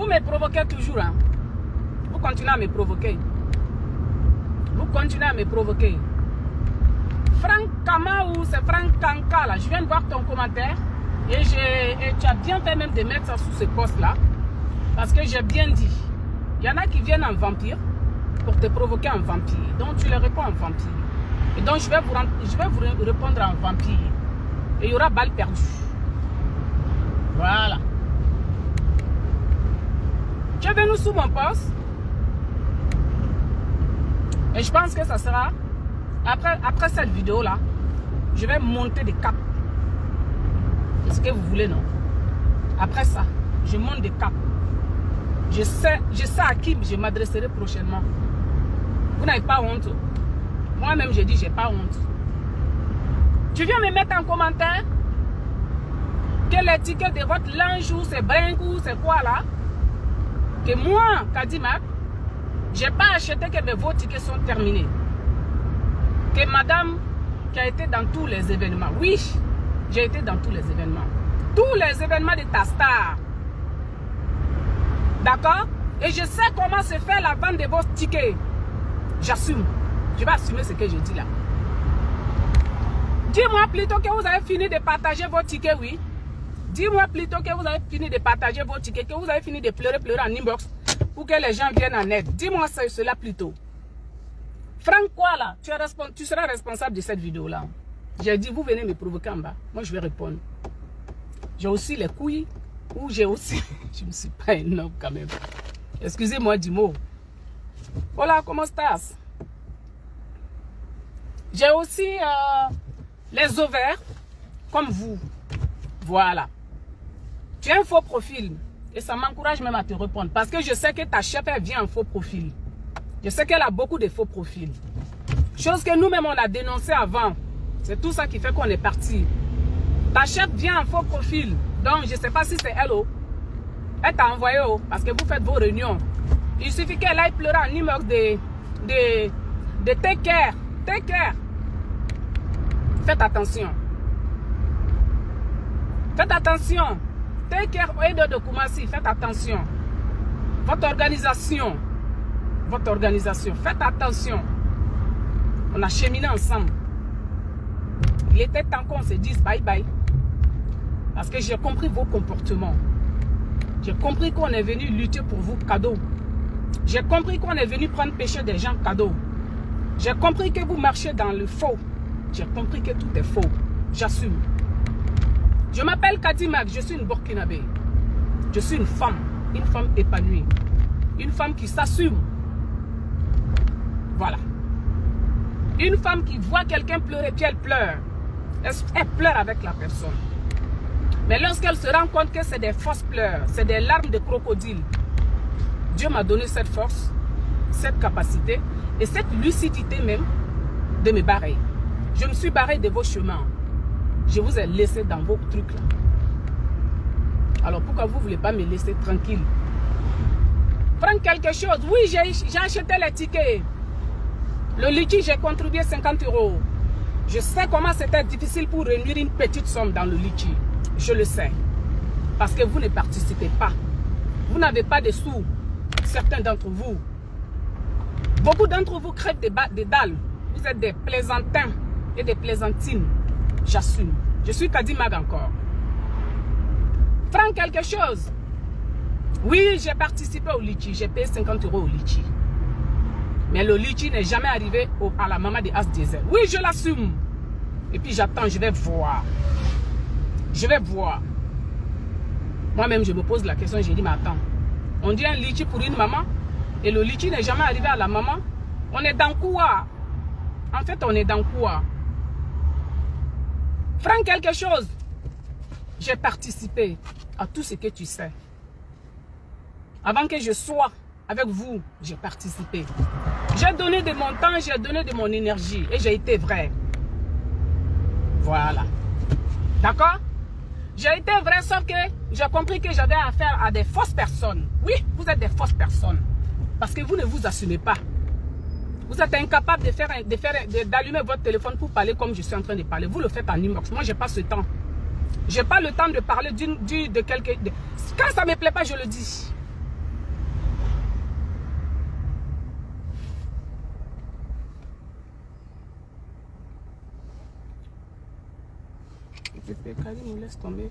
me provoquez toujours. Hein. Vous continuez à me provoquer. Vous continuez à me provoquer. Franck Kamaou, c'est Franck Kanka là. Je viens de voir ton commentaire. Et tu as bien fait même de mettre ça sous ce poste-là. Parce que j'ai bien dit. Il y en a qui viennent en vampire pour te provoquer en vampire. Donc tu leur réponds en vampire. Et donc je vais vous répondre en vampire. Et il y aura balle perdue. Voilà. Tu es venu sous mon poste. Et je pense que ça sera, après cette vidéo-là, je vais monter des caps. C'est ce que vous voulez, non? Après ça, je monte des caps. Je sais à qui je m'adresserai prochainement. Vous n'avez pas honte. Moi-même, je dis, j'ai pas honte. Tu viens me mettre en commentaire que les tickets de votre linge ou c'est bringue c'est quoi là? Que moi, Kadimak, j'ai pas acheté que vos tickets sont terminés. Que madame qui a été dans tous les événements. Oui, j'ai été dans tous les événements. Tous les événements de ta star. D'accord? Et je sais comment se fait la vente de vos tickets. J'assume. Je vais assumer ce que je dis là. Dis-moi plutôt que vous avez fini de partager vos tickets, oui. Dis-moi plutôt que vous avez fini de partager vos tickets, que vous avez fini de pleurer en inbox pour que les gens viennent en aide. Dis-moi cela plutôt. Franck, quoi là? Tu seras responsable de cette vidéo-là. J'ai dit, vous venez me provoquer en bas. Moi, je vais répondre. J'ai aussi les couilles. Ou j'ai aussi... Je ne suis pas énorme quand même. Excusez-moi du mot. Hola, comment estás? J'ai aussi les ovaires comme vous. Voilà. Tu as un faux profil. Et ça m'encourage même à te répondre. Parce que je sais que ta chef, elle vient en faux profil. Je sais qu'elle a beaucoup de faux profils. Chose que nous-mêmes, on a dénoncé avant. C'est tout ça qui fait qu'on est parti. Ta chef vient en faux profil. Donc, je ne sais pas si c'est elle. Elle t'a envoyé. Parce que vous faites vos réunions. Il suffit qu'elle aille pleurer en inbox de take care. Take care. Faites attention. Faites attention. Take care Oedo de Koumassi. Faites attention. Votre organisation. Faites attention. On a cheminé ensemble. Il était temps qu'on se dise bye bye. Parce que j'ai compris vos comportements. J'ai compris qu'on est venu lutter pour vous cadeau. J'ai compris qu'on est venu prendre péché des gens cadeau. J'ai compris que vous marchez dans le faux. J'ai compris que tout est faux. J'assume. Je m'appelle Kadimak, je suis une Burkinabé. Je suis une femme épanouie. Une femme qui s'assume. Voilà. Une femme qui voit quelqu'un pleurer, puis elle pleure. Elle pleure avec la personne. Mais lorsqu'elle se rend compte que c'est des fausses pleurs, c'est des larmes de crocodile, Dieu m'a donné cette force, cette capacité et cette lucidité même de me barrer. Je me suis barré de vos chemins. Je vous ai laissé dans vos trucs là. Alors pourquoi vous ne voulez pas me laisser tranquille? Prendre quelque chose. Oui, j'ai acheté les tickets. Le litchi, j'ai contribué 50 €. Je sais comment c'était difficile pour réunir une petite somme dans le litchi. Je le sais. Parce que vous ne participez pas. Vous n'avez pas de sous. Certains d'entre vous. Beaucoup d'entre vous crèvent des dalles. Vous êtes des plaisantins et des plaisantines. J'assume. Je suis Kadimak encore. Prends quelque chose. Oui, j'ai participé au litchi. J'ai payé 50 € au litchi. Mais le litchi n'est jamais arrivé à la maman de As Diesel. Oui, je l'assume. Et puis j'attends, je vais voir. Je vais voir. Moi-même, je me pose la question, j'ai dit, mais attends. On dit un litchi pour une maman. Et le litchi n'est jamais arrivé à la maman. On est dans quoi? En fait, on est dans quoi? Prends quelque chose. J'ai participé à tout ce que tu sais. Avant que je sois avec vous, j'ai participé. J'ai donné de mon temps, j'ai donné de mon énergie. Et j'ai été vrai. Voilà. D'accord? J'ai été vrai, sauf que j'ai compris que j'avais affaire à des fausses personnes. Oui, vous êtes des fausses personnes. Parce que vous ne vous assumez pas. Vous êtes incapable d'allumer votre téléphone pour parler comme je suis en train de parler. Vous le faites en inbox. Moi, je n'ai pas ce temps. Je n'ai pas le temps de parler de quelqu'un. Quand ça ne me plaît pas, je le dis. Karim, laisse tomber.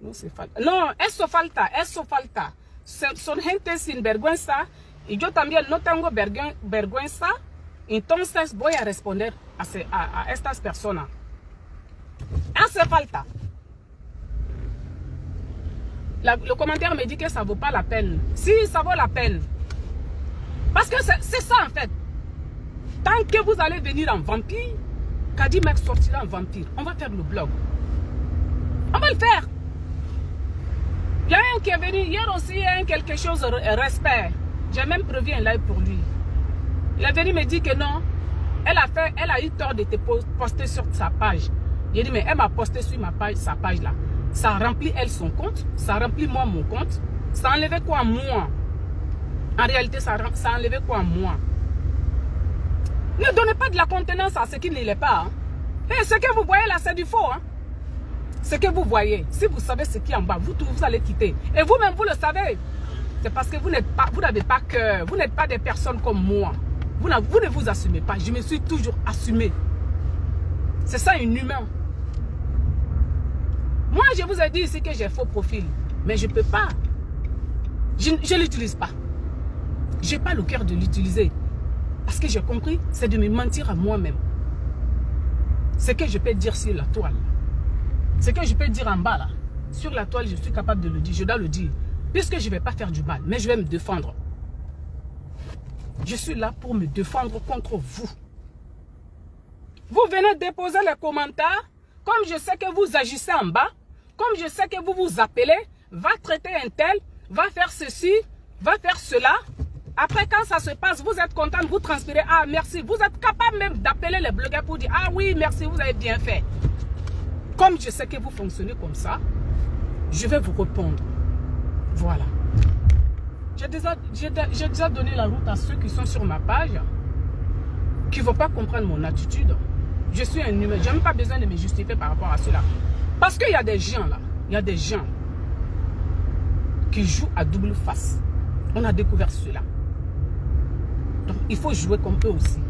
No se falta. No, eso falta, eso falta. Son gente sin vergüenza y yo también no tengo vergüenza. Entonces voy a responder a estas personas. Hace falta. Le commentaire me dit que ça ne vaut pas la peine. Si, ça vaut la peine. Parce que c'est ça en fait. Tant que vous allez venir en vampire, Kadi Mac sortira en vampire. On va faire le blog. On va le faire. Il y a un qui est venu hier aussi, il y a quelque chose de respect. J'ai même prévu un live pour lui. Il est venu me dire que non, elle a eu tort de te poster sur sa page. J'ai dit mais elle m'a posté sur ma page, sa page là. Ça remplit elle son compte, ça remplit moi mon compte. Ça enlevait quoi moi? En réalité, ça enlevait quoi moi? Ne donnez pas de la contenance à ce qui ne l'est pas. Hein. Et ce que vous voyez là, c'est du faux. Hein. Ce que vous voyez, si vous savez ce qui est en bas, vous allez quitter. Et vous-même, vous le savez. C'est parce que vous n'avez pas cœur. Vous n'êtes pas des personnes comme moi. Vous ne vous assumez pas. Je me suis toujours assumé. C'est ça, un humain. Moi, je vous ai dit ici que j'ai faux profil. Mais je ne peux pas. Je ne l'utilise pas. Je n'ai pas le cœur de l'utiliser. Parce que j'ai compris, c'est de me mentir à moi-même. Ce que je peux dire sur la toile. Ce que je peux dire en bas là. Sur la toile, je suis capable de le dire. Je dois le dire. Puisque je ne vais pas faire du mal. Mais je vais me défendre. Je suis là pour me défendre contre vous. Vous venez déposer les commentaires. Comme je sais que vous agissez en bas. Comme je sais que vous vous appelez. Va traiter un tel. Va faire ceci. Va faire cela. Après, quand ça se passe, vous êtes content, vous transpirez. Ah, merci. Vous êtes capable même d'appeler les blogueurs pour dire, ah oui, merci, vous avez bien fait. Comme je sais que vous fonctionnez comme ça, je vais vous répondre. Voilà. J'ai déjà donné la route à ceux qui sont sur ma page, qui ne vont pas comprendre mon attitude. Je suis un humain. Je n'ai même pas besoin de me justifier par rapport à cela. Parce qu'il y a des gens là, il y a des gens qui jouent à double face. On a découvert cela. Donc, il faut jouer comme eux aussi.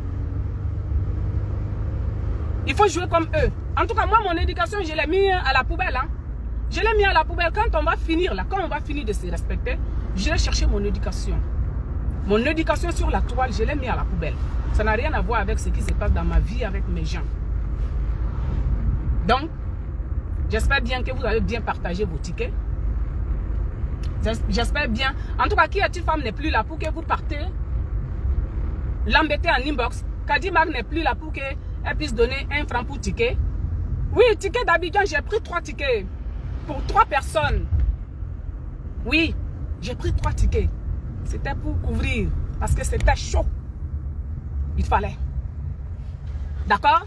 Il faut jouer comme eux. En tout cas, moi, mon éducation, je l'ai mis à la poubelle. Hein. Je l'ai mis à la poubelle. Quand on va finir, là, quand on va finir de se respecter, je vais chercher mon éducation. Mon éducation sur la toile, je l'ai mis à la poubelle. Ça n'a rien à voir avec ce qui se passe dans ma vie avec mes gens. Donc, j'espère bien que vous avez bien partagé vos tickets. J'espère bien. En tout cas, qui est-il femme n'est plus là pour que vous partez l'embêter en inbox. Kadi Mac n'est plus là pour qu'elle puisse donner 1 franc pour ticket. Oui, ticket d'Abidjan, j'ai pris 3 tickets. Pour 3 personnes. Oui, j'ai pris 3 tickets. C'était pour couvrir. Parce que c'était chaud. Il fallait. D'accord?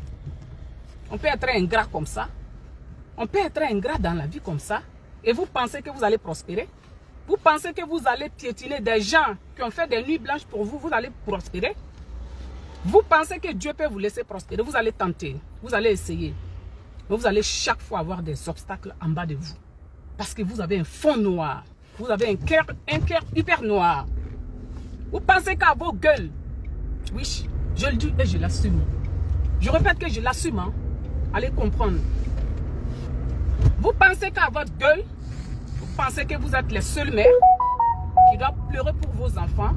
On peut être ingrat comme ça. On peut être ingrat dans la vie comme ça. Et vous pensez que vous allez prospérer? Vous pensez que vous allez piétiner des gens qui ont fait des nuits blanches pour vous, vous allez prospérer? Vous pensez que Dieu peut vous laisser prospérer? Vous allez tenter, vous allez essayer. Mais vous allez chaque fois avoir des obstacles en bas de vous. Parce que vous avez un fond noir. Vous avez un cœur hyper noir. Vous pensez qu'à vos gueules, oui, je le dis et je l'assume. Je répète que je l'assume. Hein. Allez comprendre. Vous pensez qu'à votre gueule, vous pensez que vous êtes les seules mères qui doivent pleurer pour vos enfants.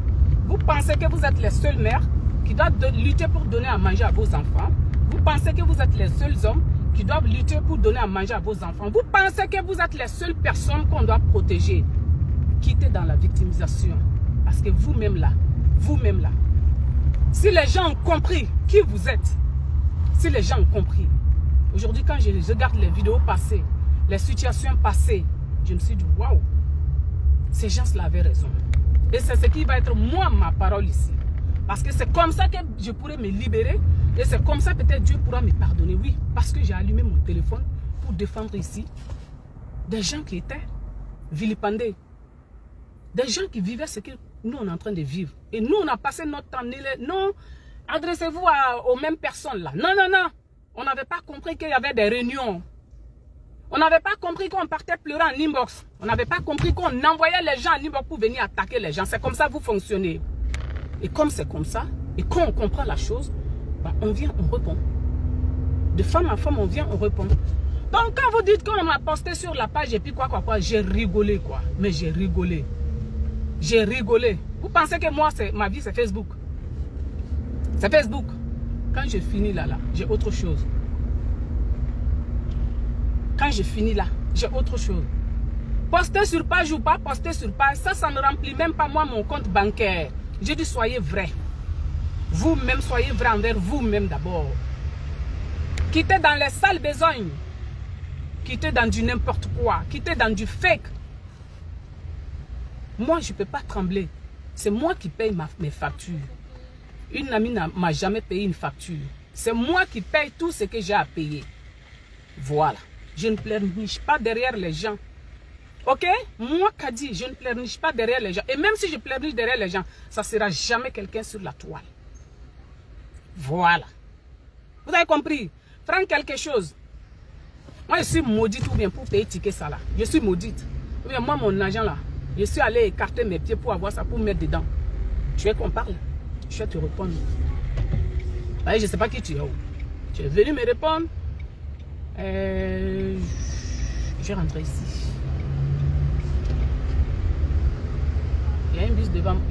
Vous pensez que vous êtes les seules mères qui doivent lutter pour donner à manger à vos enfants. Vous pensez que vous êtes les seuls hommes qui doivent lutter pour donner à manger à vos enfants. Vous pensez que vous êtes les seules personnes qu'on doit protéger. Quittez dans la victimisation. Parce que vous-même là, si les gens ont compris qui vous êtes, si les gens ont compris, aujourd'hui quand je regarde les vidéos passées, les situations passées, je me suis dit, waouh, ces gens-là avaient raison. Et c'est ce qui va être moi, ma parole ici. Parce que c'est comme ça que je pourrais me libérer. Et c'est comme ça peut-être Dieu pourra me pardonner. Oui, parce que j'ai allumé mon téléphone pour défendre ici des gens qui étaient vilipendés. Des gens qui vivaient ce que nous on est en train de vivre. Et nous on a passé notre temps. Non, adressez-vous aux mêmes personnes là. Non, non, non. On n'avait pas compris qu'il y avait des réunions. On n'avait pas compris qu'on partait pleurer en inbox. On n'avait pas compris qu'on envoyait les gens en inbox pour venir attaquer les gens. C'est comme ça que vous fonctionnez. Et comme c'est comme ça, et quand on comprend la chose, bah on vient, on répond. De femme à femme, on vient, on répond. Donc quand vous dites qu'on m'a posté sur la page et puis quoi, j'ai rigolé quoi. Mais j'ai rigolé. J'ai rigolé. Vous pensez que moi, ma vie c'est Facebook? C'est Facebook. Quand je finis là, j'ai autre chose. Quand je finis là, j'ai autre chose. Poster sur page ou pas poster sur page, ça ne remplit même pas moi mon compte bancaire. J'ai dit soyez vrai. Vous-même soyez vrai envers vous-même d'abord. Quittez dans les sales besognes. Quittez dans du n'importe quoi. Quittez dans du fake. Moi, je ne peux pas trembler. C'est moi qui paye mes factures. Une amie ne m'a jamais payé une facture. C'est moi qui paye tout ce que j'ai à payer. Voilà. Je ne pleurniche pas derrière les gens. Ok? Moi, Kadi, je ne pleurniche pas derrière les gens. Et même si je pleurniche derrière les gens, ça ne sera jamais quelqu'un sur la toile. Voilà. Vous avez compris? Prends quelque chose. Moi, je suis maudite ou bien pour payer ticket ça là. Je suis maudite. Ou bien moi, mon agent là, je suis allé écarter mes pieds pour avoir ça, pour mettre dedans. Tu veux qu'on parle? Je vais te répondre. Je ne sais pas qui tu es. Tu es venu me répondre. Je vais rentrer ici. Il y a un bus devant moi.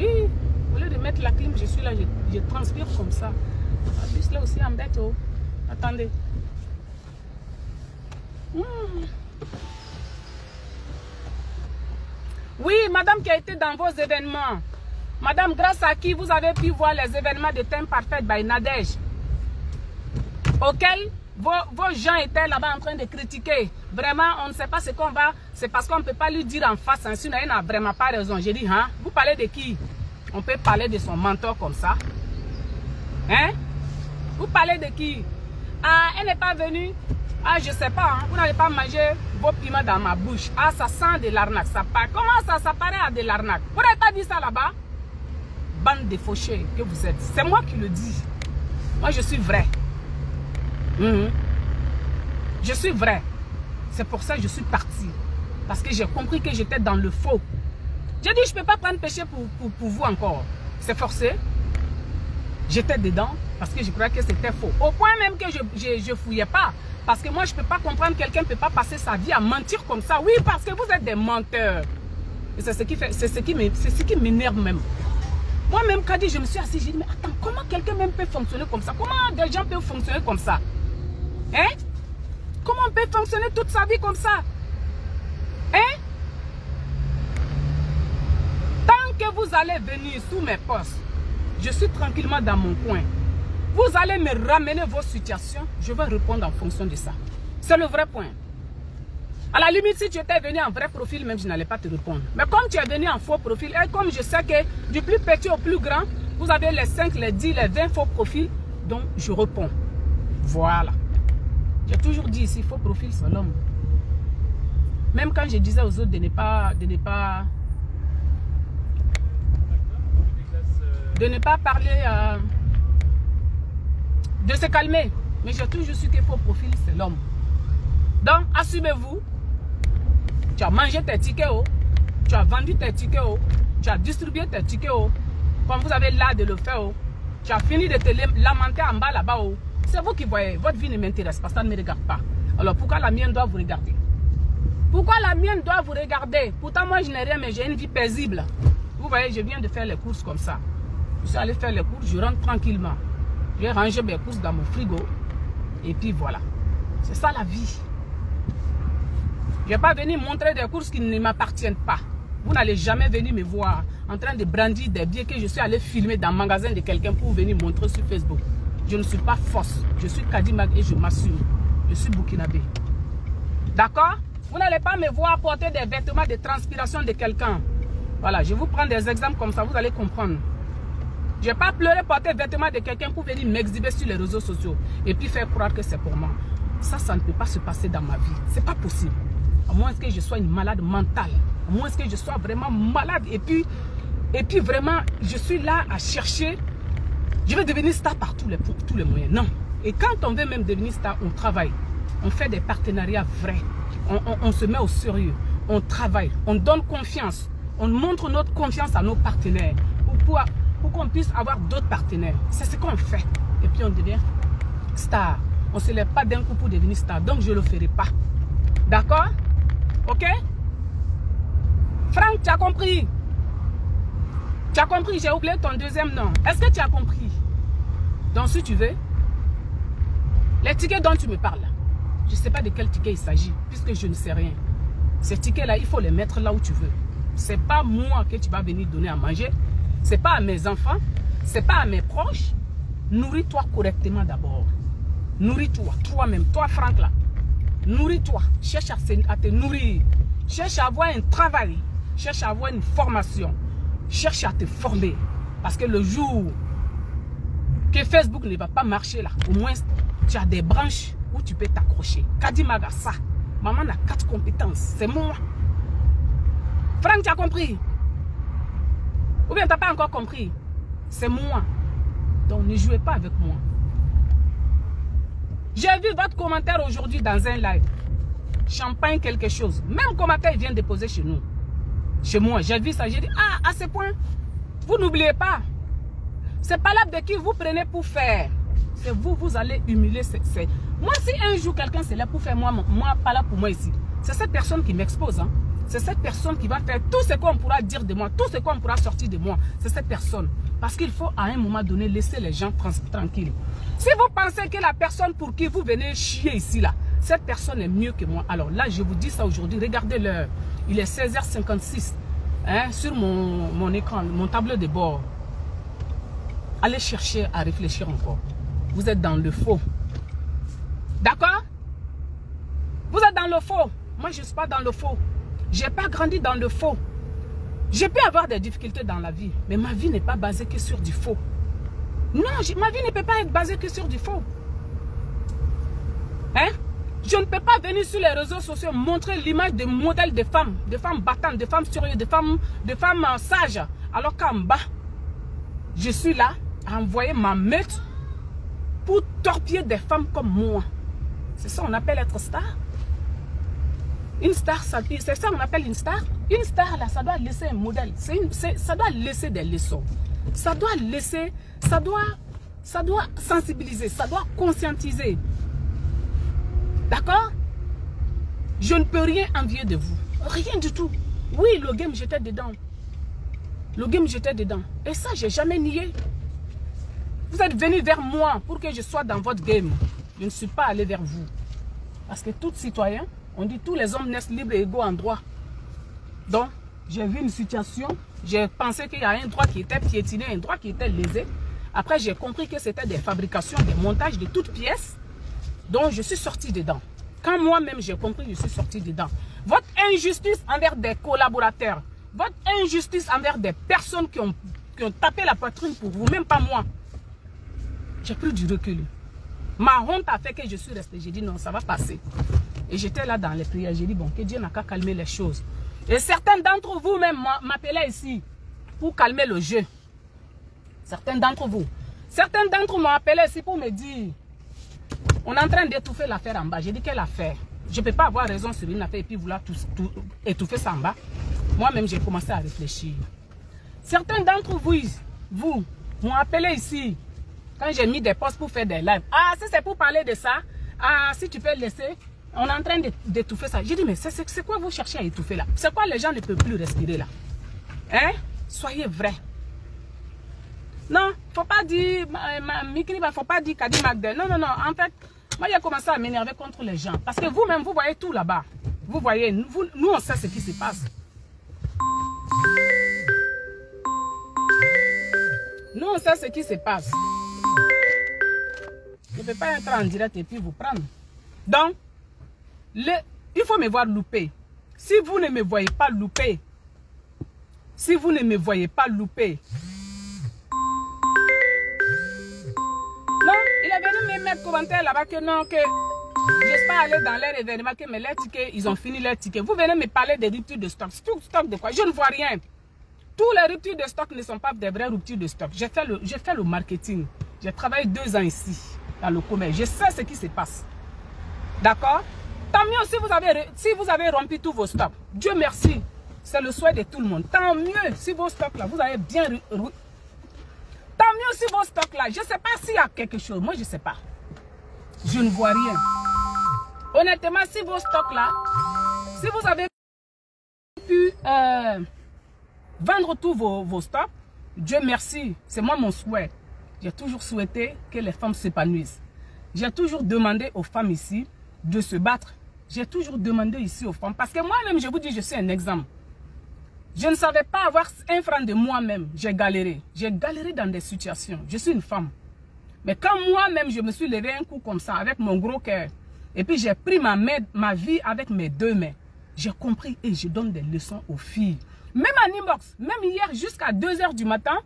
Au lieu de mettre la clim, je suis là, je transpire comme ça. Le bus là aussi embête. Oh. Attendez. Oui, madame qui a été dans vos événements. Madame, grâce à qui vous avez pu voir les événements de Thème Parfait by Nadège, auxquels vos gens étaient là-bas en train de critiquer. Vraiment, on ne sait pas ce qu'on va. C'est parce qu'on ne peut pas lui dire en face. Hein, sinon, elle n'a vraiment pas raison. J'ai dit, hein, vous parlez de qui? On peut parler de son mentor comme ça. Hein? Vous parlez de qui? Ah, elle n'est pas venue. Ah, je ne sais pas. Hein, vous n'allez pas manger vos piments dans ma bouche. Ah, ça sent de l'arnaque. Comment ça paraît à de l'arnaque? Vous n'avez pas dit ça là-bas? Bande de fauchés que vous êtes. C'est moi qui le dis. Moi, je suis vrai. Je suis vrai. C'est pour ça que je suis partie. Parce que j'ai compris que j'étais dans le faux. J'ai dit, je ne peux pas prendre péché pour vous encore. C'est forcé. J'étais dedans parce que je croyais que c'était faux. Au point même que je ne fouillais pas. Parce que moi, je ne peux pas comprendre quelqu'un ne peut pas passer sa vie à mentir comme ça. Oui, parce que vous êtes des menteurs. Et c'est ce qui m'énerve même. Moi-même, quand je me suis assise, j'ai dit, mais attends, comment quelqu'un même peut fonctionner comme ça? Comment des gens peuvent fonctionner comme ça? Hein? Comment on peut fonctionner toute sa vie comme ça? Hein? Tant que vous allez venir sous mes postes, je suis tranquillement dans mon coin. Vous allez me ramener vos situations, je vais répondre en fonction de ça. C'est le vrai point. À la limite, si tu étais venu en vrai profil, même je n'allais pas te répondre. Mais comme tu es venu en faux profil, et comme je sais que du plus petit au plus grand, vous avez les 5, les 10, les 20 faux profils, donc je réponds. Voilà. J'ai toujours dit ici, faux profil, c'est l'homme. Même quand je disais aux autres de ne pas parler, de se calmer. Mais j'ai toujours su que faux profil, c'est l'homme. Donc, assumez-vous. Tu as mangé tes tickets, oh. Tu as vendu tes tickets, oh. Tu as distribué tes tickets, oh. Comme vous avez l'art de le faire, oh. Tu as fini de te lamenter en bas là-bas, oh. C'est vous qui voyez. Votre vie ne m'intéresse pas, ça ne me regarde pas. Alors, pourquoi la mienne doit vous regarder? Pourquoi la mienne doit vous regarder? Pourtant, moi, je n'ai rien, mais j'ai une vie paisible. Vous voyez, je viens de faire les courses comme ça. Je suis allé faire les courses, je rentre tranquillement. Je vais ranger mes courses dans mon frigo. Et puis voilà. C'est ça la vie. Je ne vais pas venir montrer des courses qui ne m'appartiennent pas. Vous n'allez jamais venir me voir en train de brandir des billets que je suis allé filmer dans le magasin de quelqu'un pour venir montrer sur Facebook. Je ne suis pas fausse. Je suis Kadi Mag et je m'assume. Je suis burkinabé. D'accord? Vous n'allez pas me voir porter des vêtements de transpiration de quelqu'un. Voilà, je vous prends des exemples comme ça, vous allez comprendre. Je n'ai pas pleuré porter des vêtements de quelqu'un pour venir m'exhiber sur les réseaux sociaux et puis faire croire que c'est pour moi. Ça ne peut pas se passer dans ma vie. Ce n'est pas possible. À moins que je sois une malade mentale. À moins que je sois vraiment malade. Et puis vraiment, je suis là à chercher. Je vais devenir star par tous les moyens. Non. Et quand on veut même devenir star, on travaille. On fait des partenariats vrais. On se met au sérieux. On travaille. On donne confiance. On montre notre confiance à nos partenaires. Pour qu'on puisse avoir d'autres partenaires. C'est ce qu'on fait. Et puis on devient star. On ne se lève pas d'un coup pour devenir star. Donc, je ne le ferai pas. D'accord? Ok? Franck, tu as compris? Tu as compris? J'ai oublié ton deuxième nom. Est-ce que tu as compris? Donc, si tu veux, les tickets dont tu me parles, je ne sais pas de quel ticket il s'agit, puisque je ne sais rien. Ces tickets-là, il faut les mettre là où tu veux. Ce n'est pas moi que tu vas venir donner à manger. Ce n'est pas à mes enfants. Ce n'est pas à mes proches. Nourris-toi correctement d'abord. Nourris-toi, toi-même, toi Franck là. Nourris-toi. Cherche à te nourrir. Cherche à avoir un travail. Cherche à avoir une formation. Cherche à te former. Parce que le jour que Facebook ne va pas marcher là, au moins tu as des branches où tu peux t'accrocher. Kadimaga, ça. Maman a 4 compétences. C'est moi. Franck, tu as compris? Ou bien tu n'as pas encore compris? C'est moi. Donc ne jouez pas avec moi. J'ai vu votre commentaire aujourd'hui dans un live. Champagne quelque chose. Même commentaire, il vient déposer chez nous. Chez moi, j'ai vu ça. J'ai dit, ah, à ce point, vous n'oubliez pas. C'est pas là de qui vous prenez pour faire. C'est vous, vous allez humilier. Moi, si un jour quelqu'un c'est là pour faire moi, pas là pour moi ici. C'est cette personne qui m'expose. Hein. C'est cette personne qui va faire tout ce qu'on pourra dire de moi, tout ce qu'on pourra sortir de moi. C'est cette personne. Parce qu'il faut à un moment donné laisser les gens tranquilles. Si vous pensez que la personne pour qui vous venez chier ici, là, cette personne est mieux que moi. Alors là, je vous dis ça aujourd'hui. Regardez l'heure. Il est 16h56 hein, sur mon écran, mon tableau de bord. Allez chercher à réfléchir encore. Vous êtes dans le faux. D'accord? Vous êtes dans le faux. Moi, je ne suis pas dans le faux. Je n'ai pas grandi dans le faux. Je peux avoir des difficultés dans la vie, mais ma vie n'est pas basée que sur du faux. Non, ma vie ne peut pas être basée que sur du faux. Hein? Je ne peux pas venir sur les réseaux sociaux montrer l'image de modèles de femmes battantes, de femmes sérieuses, de femmes sages. Alors qu'en bas, je suis là à envoyer ma meute pour torpiller des femmes comme moi. C'est ça qu'on appelle être star. Une star, c'est ça qu'on appelle une star. Une star, là, ça doit laisser un modèle. Ça doit laisser des leçons. Ça doit laisser, ça doit sensibiliser, ça doit conscientiser. D'accord? Je ne peux rien envier de vous. Rien du tout. Oui, le game, j'étais dedans. Le game, j'étais dedans. Et ça, je n'ai jamais nié. Vous êtes venu vers moi pour que je sois dans votre game. Je ne suis pas allé vers vous. Parce que tout citoyen, on dit tous les hommes naissent libres et égaux en droit. Donc, j'ai vu une situation, j'ai pensé qu'il y a un droit qui était piétiné, un droit qui était lésé. Après, j'ai compris que c'était des fabrications, des montages de toutes pièces. Donc, je suis sorti dedans. Quand moi-même j'ai compris, je suis sorti dedans. Votre injustice envers des collaborateurs, votre injustice envers des personnes qui ont tapé la poitrine pour vous, même pas moi. J'ai pris du recul. Ma honte a fait que je suis resté. J'ai dit non, ça va passer. Et j'étais là dans les prières. J'ai dit bon, que Dieu n'a qu'à calmer les choses. Et certains d'entre vous même m'appelaient ici pour calmer le jeu. Certains d'entre vous. Certains d'entre vous m'ont appelé ici pour me dire on est en train d'étouffer l'affaire en bas. J'ai dit quelle affaire? Je ne peux pas avoir raison sur une affaire et puis vouloir tout étouffer ça en bas. Moi-même, j'ai commencé à réfléchir. Certains d'entre vous m'ont appelé ici quand j'ai mis des posts pour faire des lives. Ah, si c'est pour parler de ça, ah, si tu peux laisser, on est en train d'étouffer ça. J'ai dit, mais c'est quoi vous cherchez à étouffer là? C'est quoi les gens ne peuvent plus respirer là? Hein? Soyez vrais. Non, faut pas dire, faut pas dire Kadi Magdel. Non, non, non. En fait, moi j'ai commencé à m'énerver contre les gens. Parce que vous-même, vous voyez tout là-bas. Vous voyez, nous on sait ce qui se passe. Nous on sait ce qui se passe. Je ne peux pas être en direct et puis vous prendre. Donc, il faut me voir louper. Si vous ne me voyez pas louper, si vous ne me voyez pas louper, non, il est venu me mettre commentaire là-bas que non, que je ne suis pas allé dans leur événement, que mais leurs tickets, ils ont fini leurs tickets. Vous venez me parler des ruptures de stock. Stock de quoi? Je ne vois rien. Tous les ruptures de stock ne sont pas des vraies ruptures de stock. J'ai fait le marketing. J'ai travaillé 2 ans ici, dans le commerce. Je sais ce qui se passe. D'accord? Tant mieux si vous avez rempli tous vos stocks. Dieu merci. C'est le souhait de tout le monde. Tant mieux si vos stocks là, vous avez bien... Tant mieux si vos stocks là, je ne sais pas s'il y a quelque chose. Moi, je ne sais pas. Je ne vois rien. Honnêtement, si vos stocks là, si vous avez pu vendre tous vos stocks, Dieu merci, c'est moi mon souhait. J'ai toujours souhaité que les femmes s'épanouissent. J'ai toujours demandé aux femmes ici de se battre. J'ai toujours demandé ici aux femmes. Parce que moi-même, je vous dis, je suis un exemple. Je ne savais pas avoir un franc de moi-même. J'ai galéré. J'ai galéré dans des situations. Je suis une femme. Mais quand moi-même, je me suis levé un coup comme ça, avec mon gros cœur, et puis j'ai pris ma vie avec mes deux mains, j'ai compris et je donne des leçons aux filles. Même en inbox, même hier jusqu'à 2 h du matin,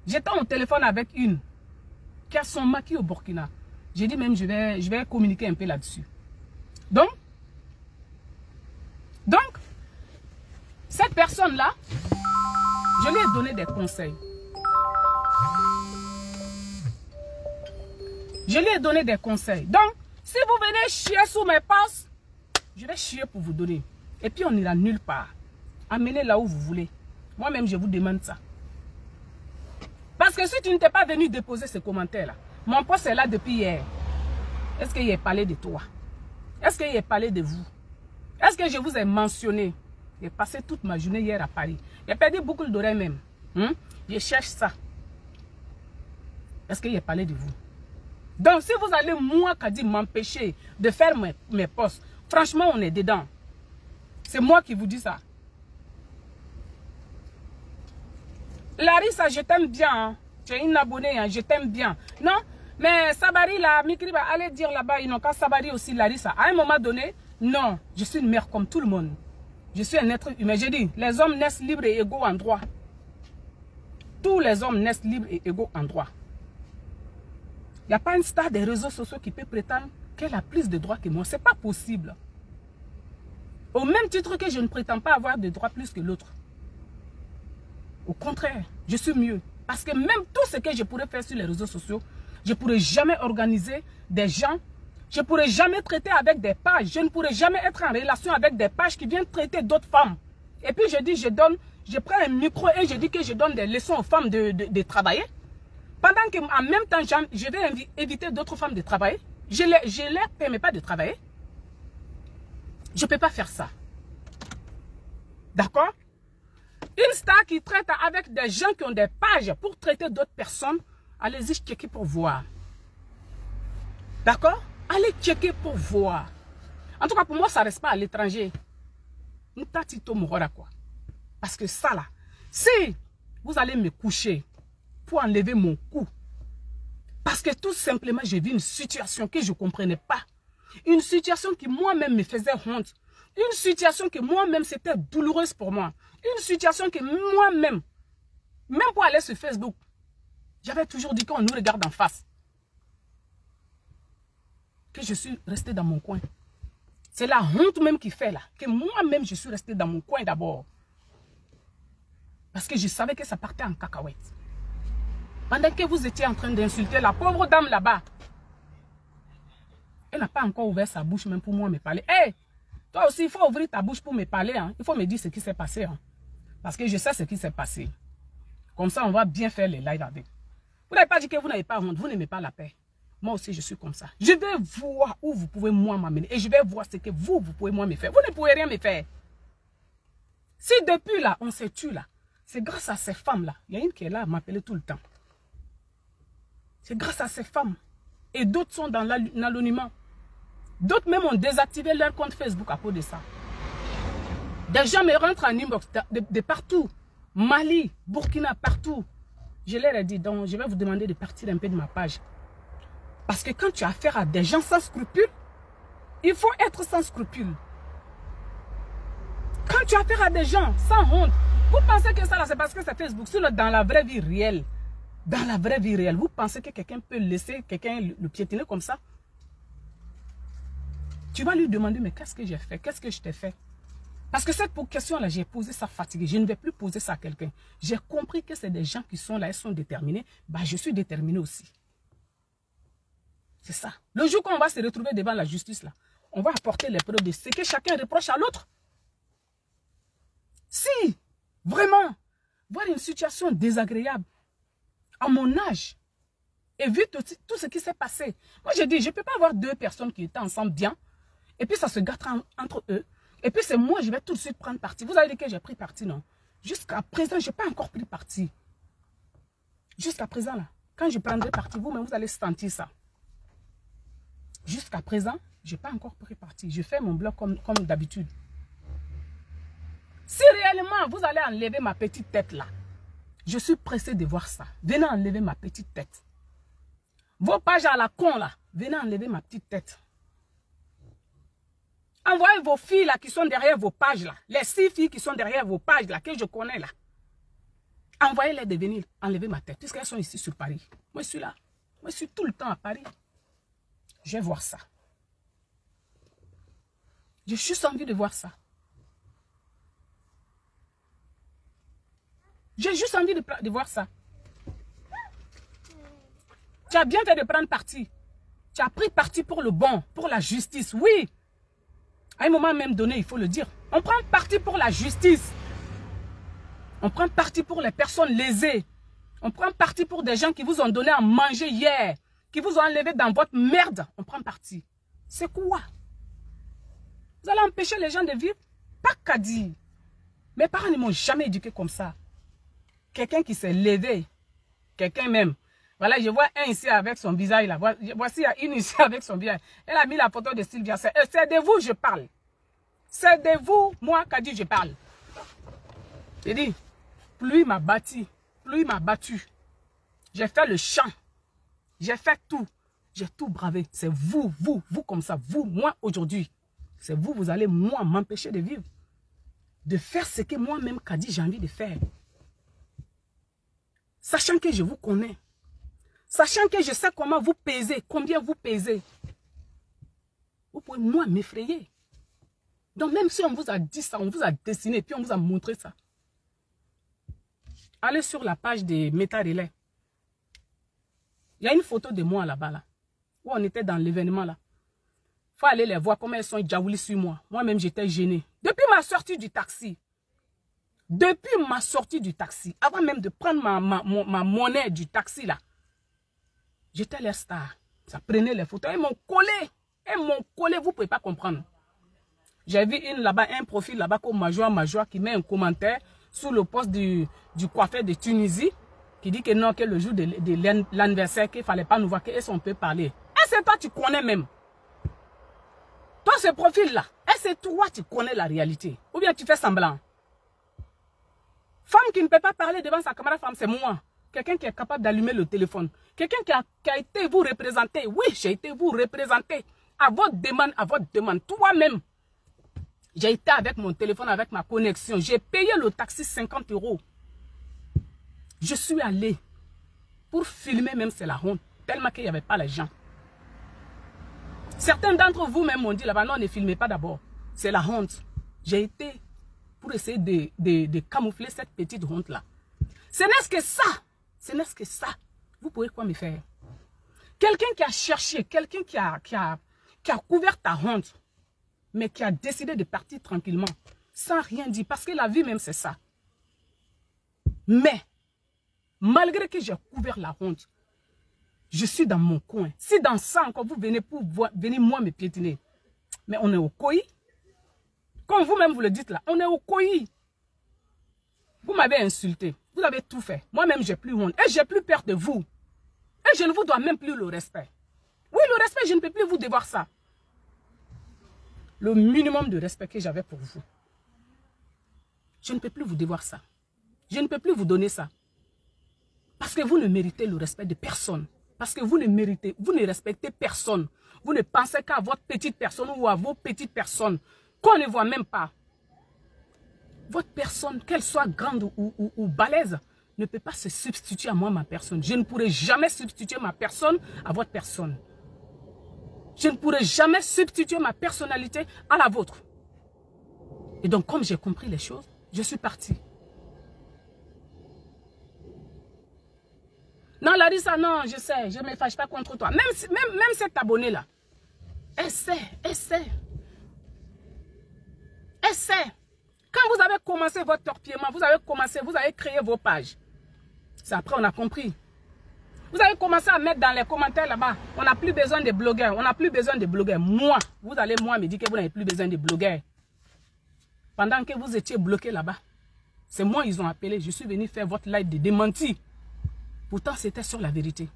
j'étais au téléphone avec une qui a son maquis au Burkina. J'ai dit même, je vais communiquer un peu là-dessus. Donc, cette personne-là, je lui ai donné des conseils. Je lui ai donné des conseils. Donc, si vous venez chier sous mes passes, je vais chier pour vous donner. Et puis, on n'ira nulle part. Amenez là où vous voulez. Moi-même, je vous demande ça. Parce que si tu ne t'es pas venu déposer ce commentaire-là, mon poste est là depuis hier. Est-ce qu'il a parlé de toi? Est-ce qu'il a parlé de vous? Est-ce que je vous ai mentionné? J'ai passé toute ma journée hier à Paris. J'ai perdu beaucoup d'oreilles même. Je cherche ça. Est-ce qu'il a parlé de vous? Donc, si vous allez, moi, Kadi, m'empêcher de faire mes posts, franchement, on est dedans. C'est moi qui vous dis ça. Larissa, je t'aime bien. Hein. Tu es une abonnée, hein, je t'aime bien. Non, mais Sabari, là, Mikri va aller dire là-bas, ils n'ont qu'à Sabari aussi, Larissa. À un moment donné, non, je suis une mère comme tout le monde. Je suis un être humain. J'ai dit, les hommes naissent libres et égaux en droit. Tous les hommes naissent libres et égaux en droit. Il n'y a pas une star des réseaux sociaux qui peut prétendre qu'elle a plus de droits que moi. Ce n'est pas possible. Au même titre que je ne prétends pas avoir de droits plus que l'autre. Au contraire, je suis mieux. Parce que même tout ce que je pourrais faire sur les réseaux sociaux, je ne pourrais jamais organiser des gens. Je ne pourrais jamais traiter avec des pages. Je ne pourrais jamais être en relation avec des pages qui viennent traiter d'autres femmes. Et puis je dis, je prends un micro et je dis que je donne des leçons aux femmes de travailler. Pendant qu'en même temps, je vais éviter d'autres femmes de travailler. Je ne leur permets pas de travailler. Je ne peux pas faire ça. D'accord? Une star qui traite avec des gens qui ont des pages pour traiter d'autres personnes, allez-y checker pour voir. D'accord? Allez checker pour voir. En tout cas, pour moi, ça ne reste pas à l'étranger. Une tatito mourra quoi. Parce que ça là, si vous allez me coucher pour enlever mon cou, parce que tout simplement, j'ai vu une situation que je ne comprenais pas. Une situation qui moi-même me faisait honte. Une situation que moi-même, c'était douloureuse pour moi. Une situation que moi-même, même pour aller sur Facebook, j'avais toujours dit qu'on nous regarde en face. Que je suis restée dans mon coin. C'est la honte même qui fait là. Que moi-même, je suis restée dans mon coin d'abord. Parce que je savais que ça partait en cacahuète. Pendant que vous étiez en train d'insulter la pauvre dame là-bas. Elle n'a pas encore ouvert sa bouche même pour moi me parler. Hé, hey, toi aussi, il faut ouvrir ta bouche pour me parler. Hein. Il faut me dire ce qui s'est passé. Hein. Parce que je sais ce qui s'est passé. Comme ça, on va bien faire les lives avec. Vous n'avez pas dit que vous n'avez pas honte. Vous n'aimez pas la paix. Moi aussi, je suis comme ça. Je vais voir où vous pouvez moi m'amener. Et je vais voir ce que vous pouvez moi me faire. Vous ne pouvez rien me faire. Si depuis là, on s'est tué là, c'est grâce à ces femmes-là. Il y a une qui est là à m'appeler tout le temps. C'est grâce à ces femmes. Et d'autres sont dans l'anonymat. D'autres même ont désactivé leur compte Facebook à cause de ça. Des gens me rentrent en inbox de partout. Mali, Burkina, partout. Je leur ai dit, donc je vais vous demander de partir un peu de ma page. Parce que quand tu as affaire à des gens sans scrupules, il faut être sans scrupules. Quand tu as affaire à des gens sans honte, vous pensez que ça c'est parce que c'est Facebook. Sinon, dans la vraie vie réelle, vous pensez que quelqu'un peut laisser quelqu'un le piétiner comme ça? Tu vas lui demander, mais qu'est-ce que j'ai fait? Qu'est-ce que je t'ai fait? Parce que cette question-là, j'ai posé ça fatigué. Je ne vais plus poser ça à quelqu'un. J'ai compris que c'est des gens qui sont là, ils sont déterminés. Bah, je suis déterminé aussi. C'est ça. Le jour qu'on va se retrouver devant la justice, là, on va apporter les preuves de ce que chacun reproche à l'autre. Si, vraiment, voir une situation désagréable, à mon âge, Et vu tout ce qui s'est passé. Moi, j'ai dit, je ne peux pas avoir deux personnes qui étaient ensemble bien. Et puis, ça se gâte entre eux. Et puis, c'est moi, je vais tout de suite prendre parti. Vous avez dit que j'ai pris parti, non? Jusqu'à présent, je n'ai pas encore pris parti. Jusqu'à présent, là. Quand je prendrai parti, vous-même, vous allez sentir ça. Jusqu'à présent, je n'ai pas encore pris parti. Je fais mon blog comme d'habitude. Si réellement, vous allez enlever ma petite tête, là, je suis pressé de voir ça. Venez enlever ma petite tête. Vos pages à la con, là, venez enlever ma petite tête. Envoyez vos filles là qui sont derrière vos pages là. Les 6 filles qui sont derrière vos pages là, que je connais là. Envoyez-les de venir enlever ma tête. Puisqu'elles sont ici sur Paris. Moi je suis là. Moi je suis tout le temps à Paris. Je vais voir ça. J'ai juste envie de voir ça. J'ai juste envie de voir ça. Tu as bien fait de prendre parti. Tu as pris parti pour le bon, pour la justice. Oui. À un moment même donné, il faut le dire. On prend parti pour la justice. On prend parti pour les personnes lésées. On prend parti pour des gens qui vous ont donné à manger hier. Qui vous ont enlevé dans votre merde. On prend parti. C'est quoi? Vous allez empêcher les gens de vivre? Pas qu'à dire. Mes parents ne m'ont jamais éduqué comme ça. Quelqu'un qui s'est levé. Quelqu'un même. Voilà, je vois un ici avec son visage là. Voici une ici avec son visage. Elle a mis la photo de Sylvia. C'est de vous je parle. C'est de vous, moi, Kadi, je parle. J'ai dit, plus il m'a bâti, plus il m'a battu. J'ai fait le champ. J'ai fait tout. J'ai tout bravé. C'est vous comme ça. Vous, moi, aujourd'hui. C'est vous, vous allez, moi, m'empêcher de vivre. De faire ce que moi-même, Kadi, j'ai envie de faire. Sachant que je vous connais. Sachant que je sais comment vous pesez, combien vous pesez. Vous pouvez, moi, m'effrayer. Donc, même si on vous a dit ça, on vous a dessiné, puis on vous a montré ça. Allez sur la page de Meta Relais. Il y a une photo de moi là-bas, là, où on était dans l'événement, là. Il faut aller les voir, comment elles sont jaoulis sur moi. Moi-même, j'étais gênée. Depuis ma sortie du taxi. Depuis ma sortie du taxi, avant même de prendre ma monnaie du taxi, là, j'étais leur star. Ça prenait les photos. Elles m'ont collé. Elles m'ont collé. Vous ne pouvez pas comprendre. J'ai vu une là-bas, un profil là-bas comme Major qui met un commentaire sous le poste du coiffeur de Tunisie qui dit que non, que le jour de l'anniversaire, qu'il ne fallait pas nous voir, qu'est-ce qu'on peut parler. Et c'est toi, tu connais même. Toi, ce profil-là, et c'est toi, tu connais la réalité. Ou bien tu fais semblant. Femme qui ne peut pas parler devant sa caméra, femme, c'est moi. Quelqu'un qui est capable d'allumer le téléphone. Quelqu'un qui a été vous représenter. Oui, j'ai été vous représenter. À votre demande. Toi-même. J'ai été avec mon téléphone, avec ma connexion. J'ai payé le taxi 50 €. Je suis allé. Pour filmer même, c'est la honte. Tellement qu'il n'y avait pas les gens. Certains d'entre vous même m'ont dit là-bas, non, ne filmez pas d'abord. C'est la honte. J'ai été pour essayer de camoufler cette petite honte-là. Ce n'est que ça. Ce n'est que ça. Vous pouvez quoi me faire? Quelqu'un qui a cherché, quelqu'un qui a couvert ta honte, mais qui a décidé de partir tranquillement, sans rien dire, parce que la vie même c'est ça. Mais, malgré que j'ai couvert la honte, je suis dans mon coin. Si dans ça encore vous venez pour venir moi me piétiner, mais on est au coï. Comme vous-même vous le dites là, on est au coï. Vous m'avez insulté. Vous avez tout fait. Moi-même, j'ai plus honte. Et j'ai plus peur de vous. Et je ne vous dois même plus le respect. Oui, le respect, je ne peux plus vous devoir ça. Le minimum de respect que j'avais pour vous. Je ne peux plus vous devoir ça. Je ne peux plus vous donner ça. Parce que vous ne méritez le respect de personne. Parce que vous ne respectez personne. Vous ne pensez qu'à votre petite personne ou à vos petites personnes qu'on ne voit même pas. Votre personne, qu'elle soit grande ou balèze, ne peut pas se substituer à moi, ma personne. Je ne pourrai jamais substituer ma personne à votre personne. Je ne pourrai jamais substituer ma personnalité à la vôtre. Et donc, comme j'ai compris les choses, je suis partie. Non, Larissa, non, je sais, je ne me fâche pas contre toi. Même cet abonné-là, essaie. Quand vous avez commencé votre torpillement, vous avez créé vos pages. C'est après on a compris. Vous avez commencé à mettre dans les commentaires là-bas, on n'a plus besoin de blogueurs, on n'a plus besoin de blogueurs. Moi, vous allez moi me dire que vous n'avez plus besoin de blogueurs. Pendant que vous étiez bloqué là-bas, c'est moi ils ont appelé, je suis venu faire votre live de démenti. Pourtant, c'était sur la vérité.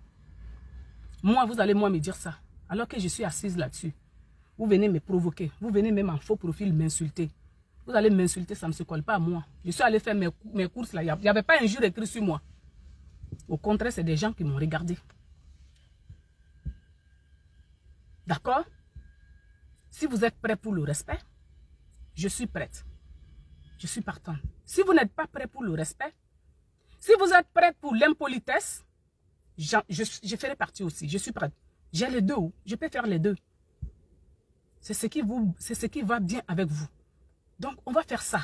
Moi, vous allez moi me dire ça, alors que je suis assise là-dessus. Vous venez me provoquer, vous venez même en faux profil m'insulter. Vous allez m'insulter, ça ne se colle pas à moi. Je suis allé faire mes courses là, il n'y avait pas un jour écrit sur moi. Au contraire, c'est des gens qui m'ont regardé. D'accord? Si vous êtes prêts pour le respect, je suis prête. Je suis partante. Si vous n'êtes pas prêt pour le respect, si vous êtes prêts pour l'impolitesse, je ferai partie aussi. Je suis prête. J'ai les deux. Je peux faire les deux. C'est ce qui va bien avec vous. Donc, on va faire ça.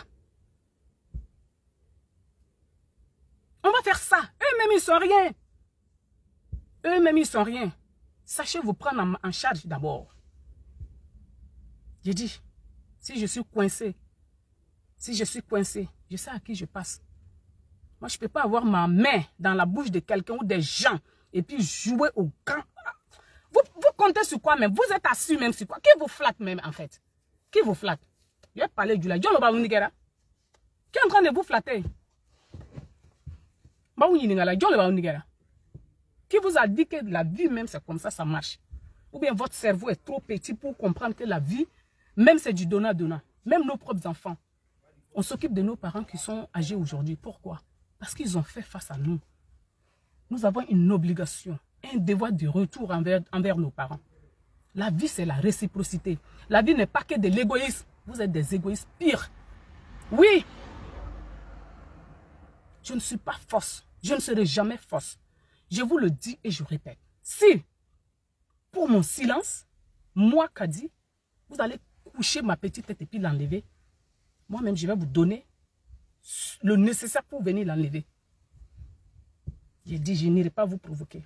On va faire ça. Eux-mêmes, ils ne sont rien. Eux-mêmes, ils ne sont rien. Sachez vous prendre en charge d'abord. J'ai dit, si je suis coincé, je sais à qui je passe. Moi, je ne peux pas avoir ma main dans la bouche de quelqu'un ou des gens et puis jouer au camp. Vous comptez sur quoi même? Vous êtes assis même sur quoi? Qui vous flatte même en fait? Qui vous flatte? Je vais parler du là. Qui est en train de vous flatter? Qui vous a dit que la vie même c'est comme ça marche? Ou bien votre cerveau est trop petit pour comprendre que la vie, même c'est du donnant-donnant. Même nos propres enfants. On s'occupe de nos parents qui sont âgés aujourd'hui. Pourquoi? Parce qu'ils ont fait face à nous. Nous avons une obligation, un devoir de retour envers nos parents. La vie, c'est la réciprocité. La vie n'est pas que de l'égoïsme. Vous êtes des égoïstes pires. Oui. Je ne suis pas fausse. Je ne serai jamais fausse. Je vous le dis et je répète. Si, pour mon silence, moi, Kadi, vous allez coucher ma petite tête et puis l'enlever, moi-même, je vais vous donner le nécessaire pour venir l'enlever. J'ai dit, je n'irai pas vous provoquer.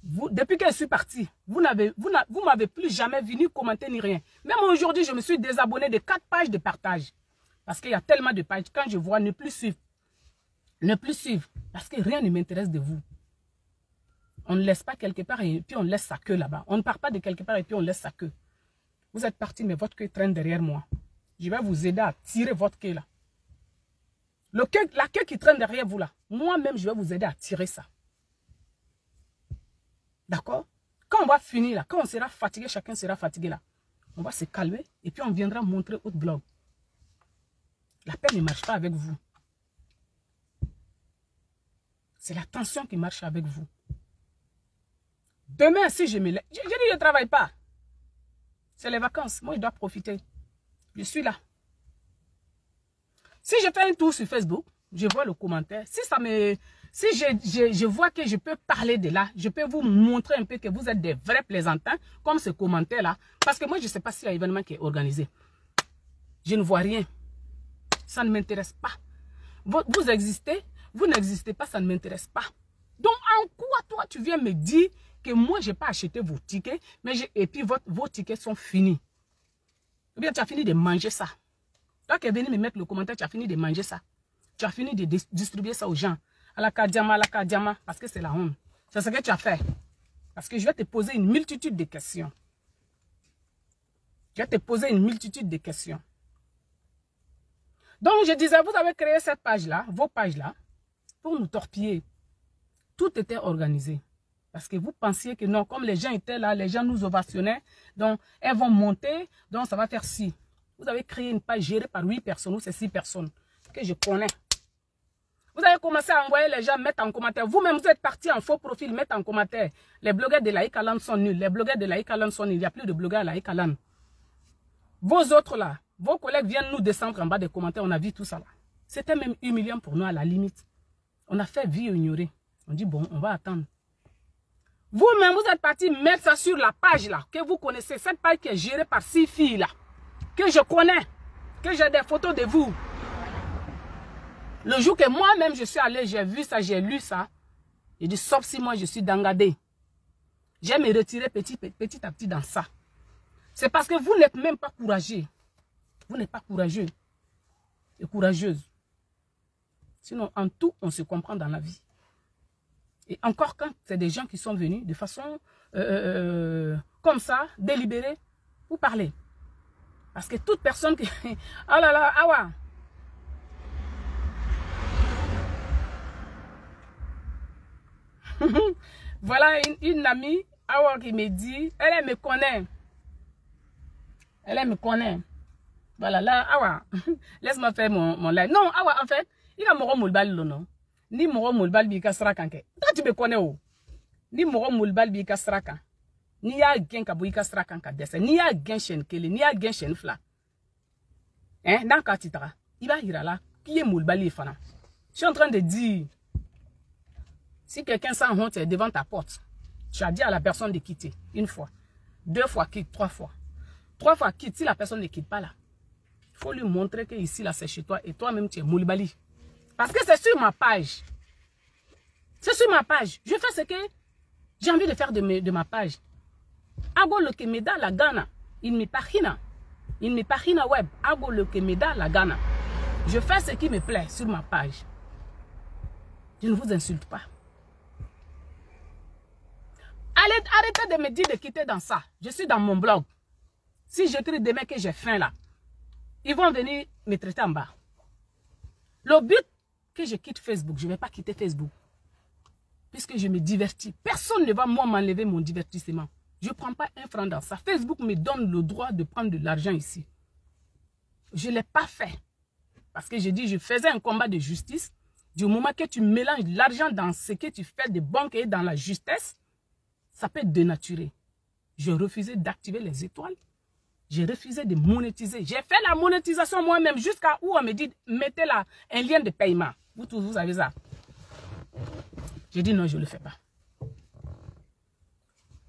Depuis que je suis partie, vous m'avez plus jamais venu commenter ni rien. Même aujourd'hui, je me suis désabonné de 4 pages de partage. Parce qu'il y a tellement de pages. Quand je vois ne plus suivre. Ne plus suivre. Parce que rien ne m'intéresse de vous. On ne laisse pas quelque part et puis on laisse sa queue là-bas. On ne part pas de quelque part et puis on laisse sa queue. Vous êtes parti, mais votre queue traîne derrière moi. Je vais vous aider à tirer votre queue là. La queue qui traîne derrière vous là, moi-même je vais vous aider à tirer ça. D'accord? Quand on va finir là, quand on sera fatigué, chacun sera fatigué là, on va se calmer et puis on viendra montrer autre blog. La paix ne marche pas avec vous. C'est la tension qui marche avec vous. Demain, si je me lève, je dis je ne travaille pas. C'est les vacances, moi je dois profiter. Je suis là. Si je fais un tour sur Facebook, je vois le commentaire. Si je vois que je peux parler de là, je peux vous montrer un peu que vous êtes des vrais plaisantins, comme ce commentaire-là. Parce que moi, je ne sais pas s'il y a un événement qui est organisé. Je ne vois rien. Ça ne m'intéresse pas. Vous existez, vous n'existez pas, ça ne m'intéresse pas. Donc, en quoi toi, tu viens me dire que moi, je n'ai pas acheté vos tickets, et puis vos tickets sont finis? Ou bien tu as fini de manger ça. Toi qui es venu me mettre le commentaire, tu as fini de manger ça. Tu as fini de distribuer ça aux gens. À la kadiama, parce que c'est la honte. C'est ce que tu as fait. Parce que je vais te poser une multitude de questions. Je vais te poser une multitude de questions. Donc je disais, vous avez créé cette page-là, vos pages-là, pour nous torpiller. Tout était organisé. Parce que vous pensiez que non, comme les gens étaient là, les gens nous ovationnaient, donc elles vont monter, donc ça va faire ci. Vous avez créé une page gérée par 8 personnes ou c'est 6 personnes que je connais. Vous avez commencé à envoyer les gens mettre en commentaire. Vous-même, vous êtes parti en faux profil, mettre en commentaire. Les blogueurs de Laïc Alan sont nuls. Les blogueurs de Laïc Alan sont nuls. Il n'y a plus de blogueurs à Laïc Alan. Vos autres là, vos collègues viennent nous descendre en bas des commentaires. On a vu tout ça là. C'était même humiliant pour nous à la limite. On a fait vie ignorée. On dit bon, on va attendre. Vous-même, vous êtes parti mettre ça sur la page là, que vous connaissez. Cette page qui est gérée par 6 filles là, que je connais, que j'ai des photos de vous. Le jour que moi-même je suis allé, j'ai vu ça, j'ai lu ça. J'ai dit, sauf si moi je suis dangadé. J'ai me retiré petit à petit dans ça. C'est parce que vous n'êtes même pas courageux. Vous n'êtes pas courageux et courageuse. Sinon, en tout, on se comprend dans la vie. Et encore quand c'est des gens qui sont venus de façon comme ça, délibérée, pour parler. Parce que toute personne qui... Oh là là, Awa. Voilà une amie, Awa, qui me dit, elle me connaît. Elle me connaît. Voilà, là, Awa, laisse-moi faire mon live. Non, Awa, en fait, il a mon moulbal, non. Ni mon moulbal, bi kasra kanke. Toi, tu me connais, oh. Ni mon moulbal, bi kasra kanke. Ni ya gen kabou kasra kanka desse. Ni ya gen chen kele, ni ya gen chen fla. Hein, dans Katitra, il va ir là. Qui est moulbal, fana? Je suis en train de dire, si quelqu'un s'en honte devant ta porte, tu as dit à la personne de quitter. Une fois, 2 fois quitte, 3 fois. 3 fois quitte, si la personne ne quitte pas là. Il faut lui montrer que ici, là, c'est chez toi. Et toi-même, tu es moulbali. Parce que c'est sur ma page. C'est sur ma page. Je fais ce que j'ai envie de faire de ma page. Ago lo que me da la gana. Il me pagina. Il me pagina web. Ago lo que me da la gana. Je fais ce qui me plaît sur ma page. Je ne vous insulte pas. Arrêtez de me dire de quitter dans ça. Je suis dans mon blog. Si j'écris demain que j'ai faim là, ils vont venir me traiter en bas. Le but que je quitte Facebook, je ne vais pas quitter Facebook. Puisque je me divertis. Personne ne va moi m'enlever mon divertissement. Je ne prends pas un franc dans ça. Facebook me donne le droit de prendre de l'argent ici. Je ne l'ai pas fait. Parce que j'ai dit, je faisais un combat de justice. Du moment que tu mélanges l'argent dans ce que tu fais de banque et dans la justesse, ça peut dénaturer. Je refusais d'activer les étoiles. J'ai refusé de monétiser. J'ai fait la monétisation moi-même jusqu'à où on me dit, mettez là un lien de paiement. Vous tous, vous avez ça. J'ai dit non, je ne le fais pas.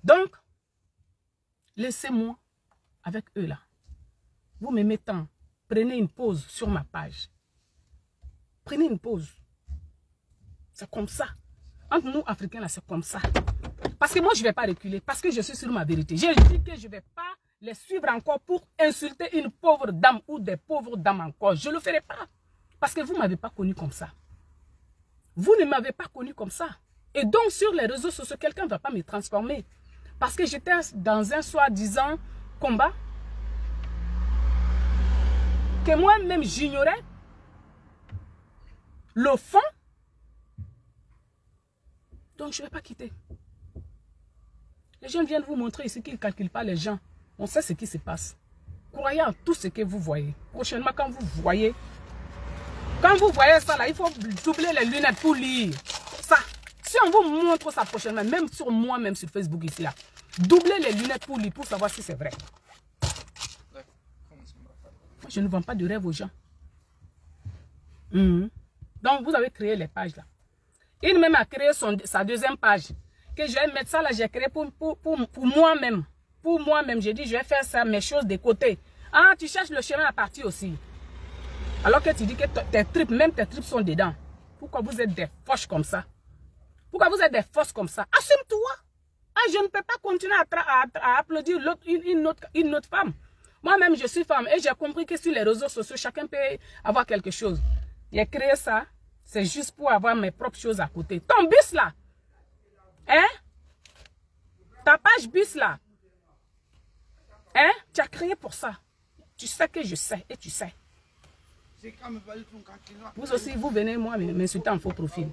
Donc, laissez-moi avec eux là. Vous me mettant, prenez une pause sur ma page. Prenez une pause. C'est comme ça. Entre nous, Africains, là, c'est comme ça. Parce que moi, je ne vais pas reculer. Parce que je suis sur ma vérité. J'ai dit que je ne vais pas les suivre encore pour insulter une pauvre dame ou des pauvres dames encore. Je ne le ferai pas. Parce que vous ne m'avez pas connu comme ça. Vous ne m'avez pas connu comme ça. Et donc, sur les réseaux sociaux, quelqu'un ne va pas me transformer. Parce que j'étais dans un soi-disant combat que moi-même j'ignorais le fond. Donc, je ne vais pas quitter. Les gens viennent vous montrer ici qu'ils ne calculent pas les gens. On sait ce qui se passe. Croyez en tout ce que vous voyez. Prochainement, quand vous voyez ça, là, il faut doubler les lunettes pour lire. Ça, si on vous montre ça prochainement, même sur moi, même sur Facebook ici, là, doublez les lunettes pour lire, pour savoir si c'est vrai. Moi, je ne vends pas de rêve aux gens. Donc, vous avez créé les pages, là. Il même a créé sa deuxième page. Que je vais mettre ça, là, j'ai créé pour moi-même. Pour moi-même, j'ai dit, je vais faire ça, mes choses de côté. Ah, tu cherches le chemin à partir aussi. Alors que tu dis que tes tripes, même tes tripes sont dedans. Pourquoi vous êtes des fauches comme ça? Pourquoi vous êtes des fausses comme ça? Assume-toi. Ah, je ne peux pas continuer à applaudir une autre femme. Moi-même, je suis femme et j'ai compris que sur les réseaux sociaux, chacun peut avoir quelque chose. J'ai créé ça, c'est juste pour avoir mes propres choses à côté. Ton bus là, hein? Ta page bus là, hein? Tu as créé pour ça. Tu sais que je sais et tu sais. Vous aussi, vous venez moi m'insulter en faux profil.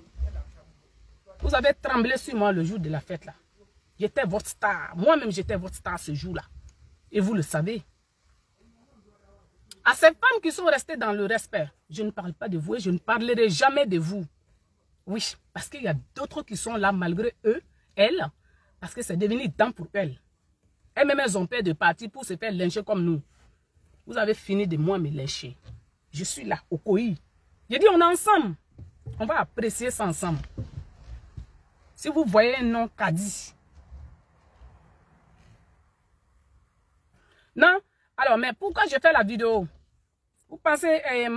Vous avez tremblé sur moi le jour de la fête là. J'étais votre star. Moi-même, j'étais votre star ce jour-là. Et vous le savez. À ces femmes qui sont restées dans le respect, je ne parle pas de vous et je ne parlerai jamais de vous. Oui, parce qu'il y a d'autres qui sont là malgré eux, elles, parce que c'est devenu temps pour elles. Elles-mêmes, elles ont peur de partir pour se faire lyncher comme nous. Vous avez fini de moi me lyncher. Je suis là, au Koyi. J'ai dit, on est ensemble. On va apprécier ça ensemble. Si vous voyez un nom Kadi. Non? Alors, mais pourquoi je fais la vidéo? Vous pensez, je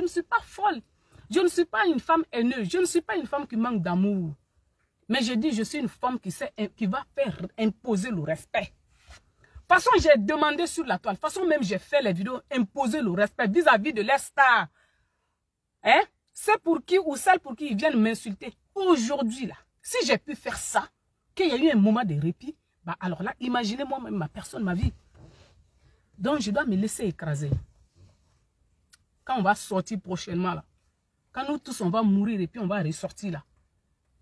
ne suis pas folle. Je ne suis pas une femme haineuse. Je ne suis pas une femme qui manque d'amour. Mais je dis, je suis une femme qui va faire imposer le respect. De toute façon, j'ai demandé sur la toile. De toute façon, même j'ai fait les vidéos imposer le respect vis-à-vis de les stars. Hein? c'est pour qui ou celle pour qui ils viennent m'insulter aujourd'hui là. Si j'ai pu faire ça, qu'il y a eu un moment de répit, bah alors là, imaginez moi-même ma personne, ma vie. Donc je dois me laisser écraser. Quand on va sortir prochainement là, quand nous tous on va mourir et puis on va ressortir là,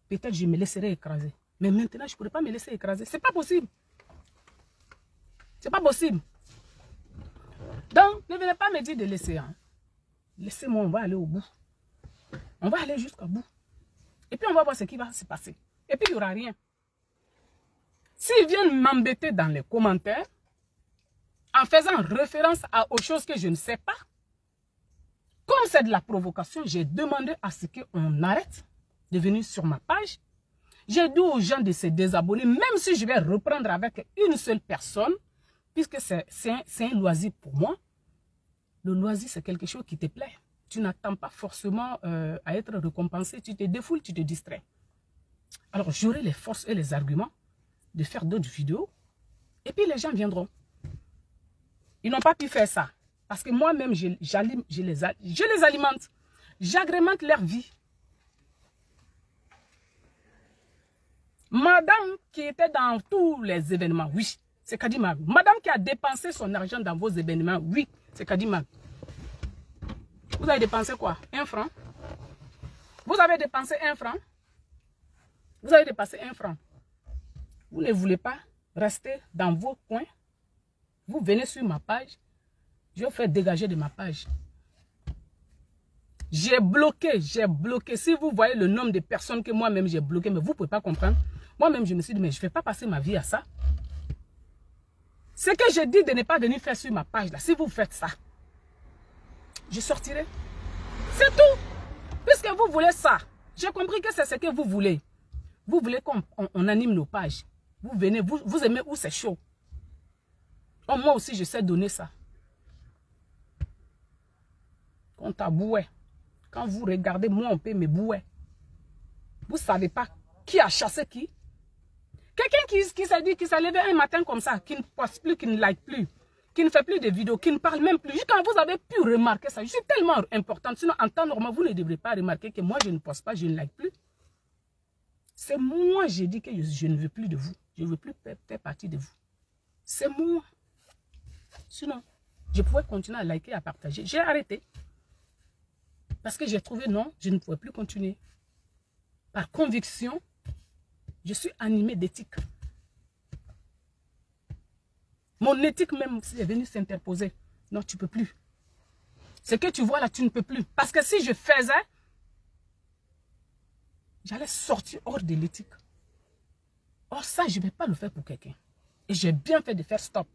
peut-être je me laisserai écraser. Mais maintenant, je ne pourrais pas me laisser écraser. Ce n'est pas possible. C'est pas possible. Donc, ne venez pas me dire de laisser. Hein. Laissez-moi, on va aller au bout. On va aller jusqu'au bout. Et puis, on va voir ce qui va se passer. Et puis, il n'y aura rien. S'ils viennent m'embêter dans les commentaires, en faisant référence aux choses que je ne sais pas, comme c'est de la provocation, j'ai demandé à ce qu'on arrête de venir sur ma page. J'ai dit aux gens de se désabonner, même si je vais reprendre avec une seule personne, puisque c'est un loisir pour moi. Le loisir, c'est quelque chose qui te plaît. Tu n'attends pas forcément à être récompensé. Tu te défoules, tu te distrais. Alors, j'aurai les forces et les arguments de faire d'autres vidéos. Et puis, les gens viendront. Ils n'ont pas pu faire ça. Parce que moi-même, je les alimente. J'agrémente leur vie. Madame qui était dans tous les événements, oui, c'est Kadima. Madame qui a dépensé son argent dans vos événements, oui, c'est Kadima. Vous avez dépensé quoi? 1 franc? Vous avez dépensé 1 franc? Vous avez dépensé 1 franc. Vous ne voulez pas rester dans vos coins. Vous venez sur ma page. Je vais vous faire dégager de ma page. J'ai bloqué, j'ai bloqué. Si vous voyez le nombre de personnes que moi-même j'ai bloqué, mais vous ne pouvez pas comprendre. Moi-même, je me suis dit, mais je ne vais pas passer ma vie à ça. Ce que j'ai dit de ne pas venir faire sur ma page, là, si vous faites ça, je sortirai. C'est tout. Puisque vous voulez ça, j'ai compris que c'est ce que vous voulez. Vous voulez qu'on anime nos pages. Vous venez, vous aimez où c'est chaud. Oh, moi aussi, je sais donner ça. Quand t'as boué. Quand vous regardez, moi, on peut me bouer. Vous ne savez pas qui a chassé qui. Quelqu'un qui s'est dit, qui s'est levé un matin comme ça, qui ne poste plus, qui ne like plus, qui ne fait plus de vidéos, qui ne parle même plus. Quand vous avez pu remarquer ça, je suis tellement importante. Sinon, en temps normal, vous ne devrez pas remarquer que moi, je ne poste pas, je ne like plus. C'est moi, j'ai dit que je ne veux plus de vous. Je ne veux plus faire partie de vous. C'est moi. Sinon, je pouvais continuer à liker, à partager. J'ai arrêté. Parce que j'ai trouvé non, je ne pouvais plus continuer. Par conviction, je suis animé d'éthique. Mon éthique même est venue s'interposer. Non, tu ne peux plus. Ce que tu vois là, tu ne peux plus. Parce que si je faisais, j'allais sortir hors de l'éthique. Or ça, je ne vais pas le faire pour quelqu'un. Et j'ai bien fait de faire stop.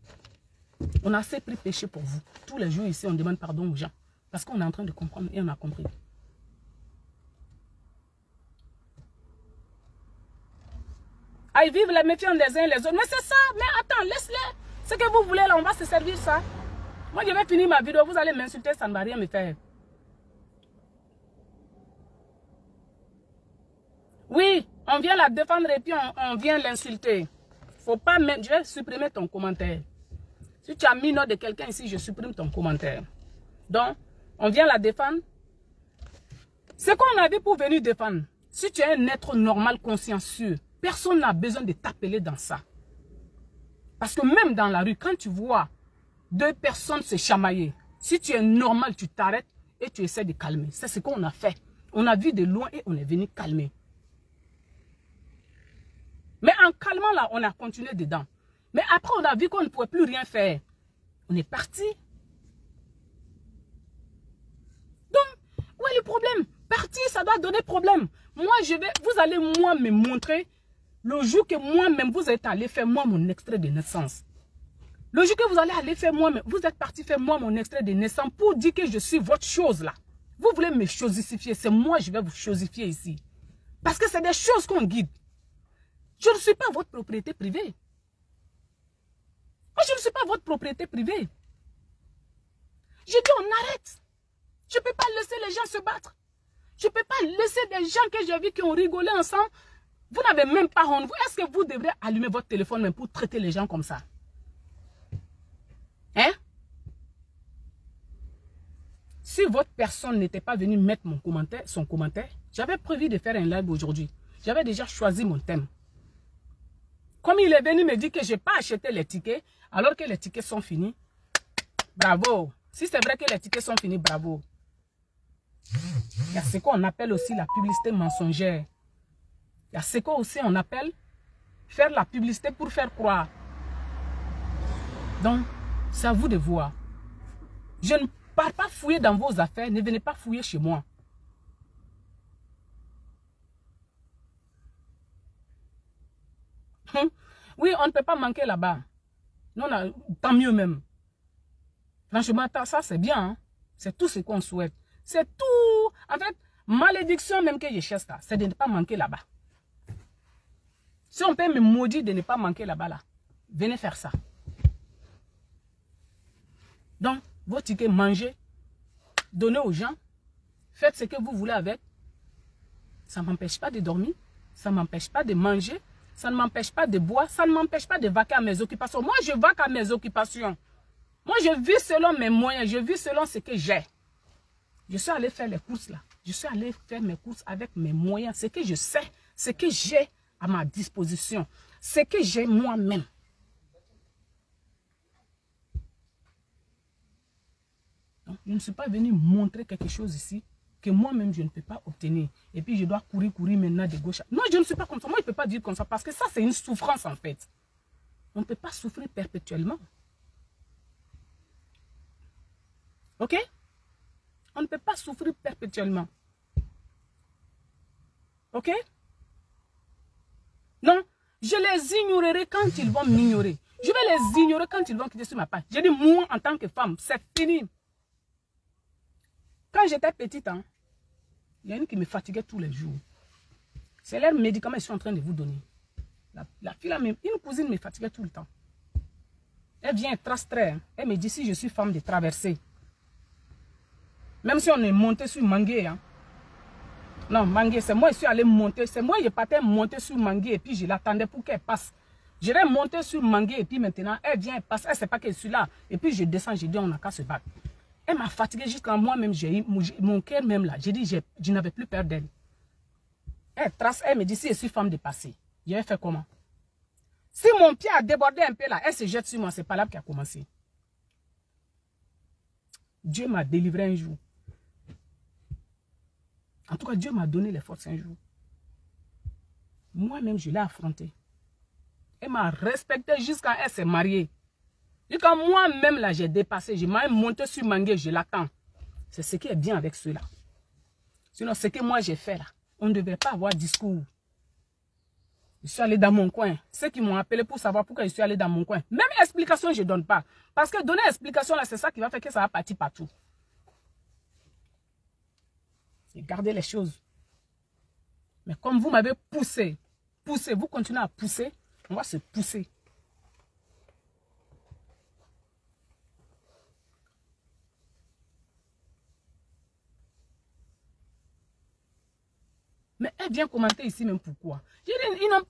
On a assez pris péché pour vous. Tous les jours ici, on demande pardon aux gens. Parce qu'on est en train de comprendre et on a compris. Ah, ils vivent la méfiance les uns les autres. Mais c'est ça. Mais attends, laisse-les. Ce que vous voulez là, on va se servir ça. Moi, je vais finir ma vidéo. Vous allez m'insulter, ça ne va rien me faire. Oui, on vient la défendre et puis on vient l'insulter. Faut pas mettre. Je vais supprimer ton commentaire. Si tu as mis nom de quelqu'un ici, je supprime ton commentaire. Donc, on vient la défendre. C'est qu'on a vu pour venir défendre. Si tu es un être normal, consciencieux, personne n'a besoin de t'appeler dans ça. Parce que même dans la rue, quand tu vois 2 personnes se chamailler, si tu es normal, tu t'arrêtes et tu essaies de calmer. C'est ce qu'on a fait. On a vu de loin et on est venu calmer. Mais en calmant là, on a continué dedans. Mais après, on a vu qu'on ne pouvait plus rien faire. On est parti. Donc, où est le problème? Partir, ça doit donner problème. Moi, vous allez moi me montrer le jour que moi-même, vous êtes allé faire moi mon extrait de naissance. Le jour que vous allez aller faire moi-même, vous êtes parti faire moi mon extrait de naissance pour dire que je suis votre chose là. Vous voulez me chosifier, c'est moi je vais vous chosifier ici. Parce que c'est des choses qu'on guide. Je ne suis pas votre propriété privée. Moi, je ne suis pas votre propriété privée. Je dis on arrête. Je ne peux pas laisser les gens se battre. Je ne peux pas laisser des gens que j'ai vus qui ont rigolé ensemble. Vous n'avez même pas honte. Est-ce que vous devrez allumer votre téléphone même pour traiter les gens comme ça? Hein? Si votre personne n'était pas venue mettre son commentaire, j'avais prévu de faire un live aujourd'hui. J'avais déjà choisi mon thème. Comme il est venu me dire que je n'ai pas acheté les tickets, alors que les tickets sont finis, bravo. Si c'est vrai que les tickets sont finis, bravo. Il y a ce qu'on appelle aussi la publicité mensongère. Il y a ce qu'on aussi on appelle faire la publicité pour faire croire. Donc, c'est à vous de voir. Je ne pars pas fouiller dans vos affaires, ne venez pas fouiller chez moi. Oui, on ne peut pas manquer là-bas. Non, tant mieux même. Franchement, ça c'est bien. Hein? C'est tout ce qu'on souhaite. C'est tout. En fait, malédiction même que je cherche là, c'est de ne pas manquer là-bas. Si on peut me maudire de ne pas manquer là-bas, là, venez faire ça. Donc, vos tickets, mangez, donnez aux gens, faites ce que vous voulez avec. Ça ne m'empêche pas de dormir, ça ne m'empêche pas de manger, ça ne m'empêche pas de boire, ça ne m'empêche pas de vaquer à mes occupations. Moi, je vaque à mes occupations. Moi, je vis selon mes moyens, je vis selon ce que j'ai. Je suis allé faire les courses là. Je suis allé faire mes courses avec mes moyens. Ce que je sais, ce que j'ai à ma disposition, ce que j'ai moi-même. Donc, je ne suis pas venu montrer quelque chose ici que moi-même je ne peux pas obtenir. Et puis je dois courir maintenant de gauche. Non, je ne suis pas comme ça. Moi, je ne peux pas dire comme ça parce que ça, c'est une souffrance en fait. On ne peut pas souffrir perpétuellement. Ok? On ne peut pas souffrir perpétuellement. Ok? Non, je les ignorerai quand ils vont m'ignorer. Je vais les ignorer quand ils vont quitter sur ma page. J'ai dit, moi, en tant que femme, c'est fini. Quand j'étais petite, hein, il y a une qui me fatiguait tous les jours. C'est leurs médicaments qu'ils sont en train de vous donner. La fille, une cousine me fatiguait tout le temps. Elle vient trace-trait. Elle me dit, si je suis femme de traverser. Même si on est monté sur Mangué. Hein. Non, Mangué, c'est moi qui suis allé monter. C'est moi qui partais monter sur Mangué et puis je l'attendais pour qu'elle passe. J'irais monter sur Mangué et puis maintenant, elle vient, elle passe. Elle ne sait pas que je suis là. Et puis je descends, je dis, on n'a qu'à se battre. Elle m'a fatigué jusqu'à moi-même, mon cœur même là. J'ai dit, je n'avais plus peur d'elle. Elle trace, elle me dit, si je suis femme de passé, je vais faire comment? Si mon pied a débordé un peu là, elle se jette sur moi, c'est pas là qui a commencé. Dieu m'a délivré un jour. En tout cas, Dieu m'a donné les forces un jour. Moi-même, je l'ai affrontée. Elle m'a respecté jusqu'à elle s'est mariée. Et quand moi-même, là, j'ai dépassé, je m'ai monté sur Mangué, je l'attends. C'est ce qui est bien avec ceux-là. Sinon, ce que moi, j'ai fait là, on ne devait pas avoir discours. Je suis allé dans mon coin. Ceux qui m'ont appelé pour savoir pourquoi je suis allé dans mon coin. Même explication, je ne donne pas. Parce que donner explication, là, c'est ça qui va faire que ça va partir partout. C'est garder les choses. Mais comme vous m'avez poussé, vous continuez à pousser, on va se pousser. Mais elle vient commenter ici même pourquoi. Ils n'ont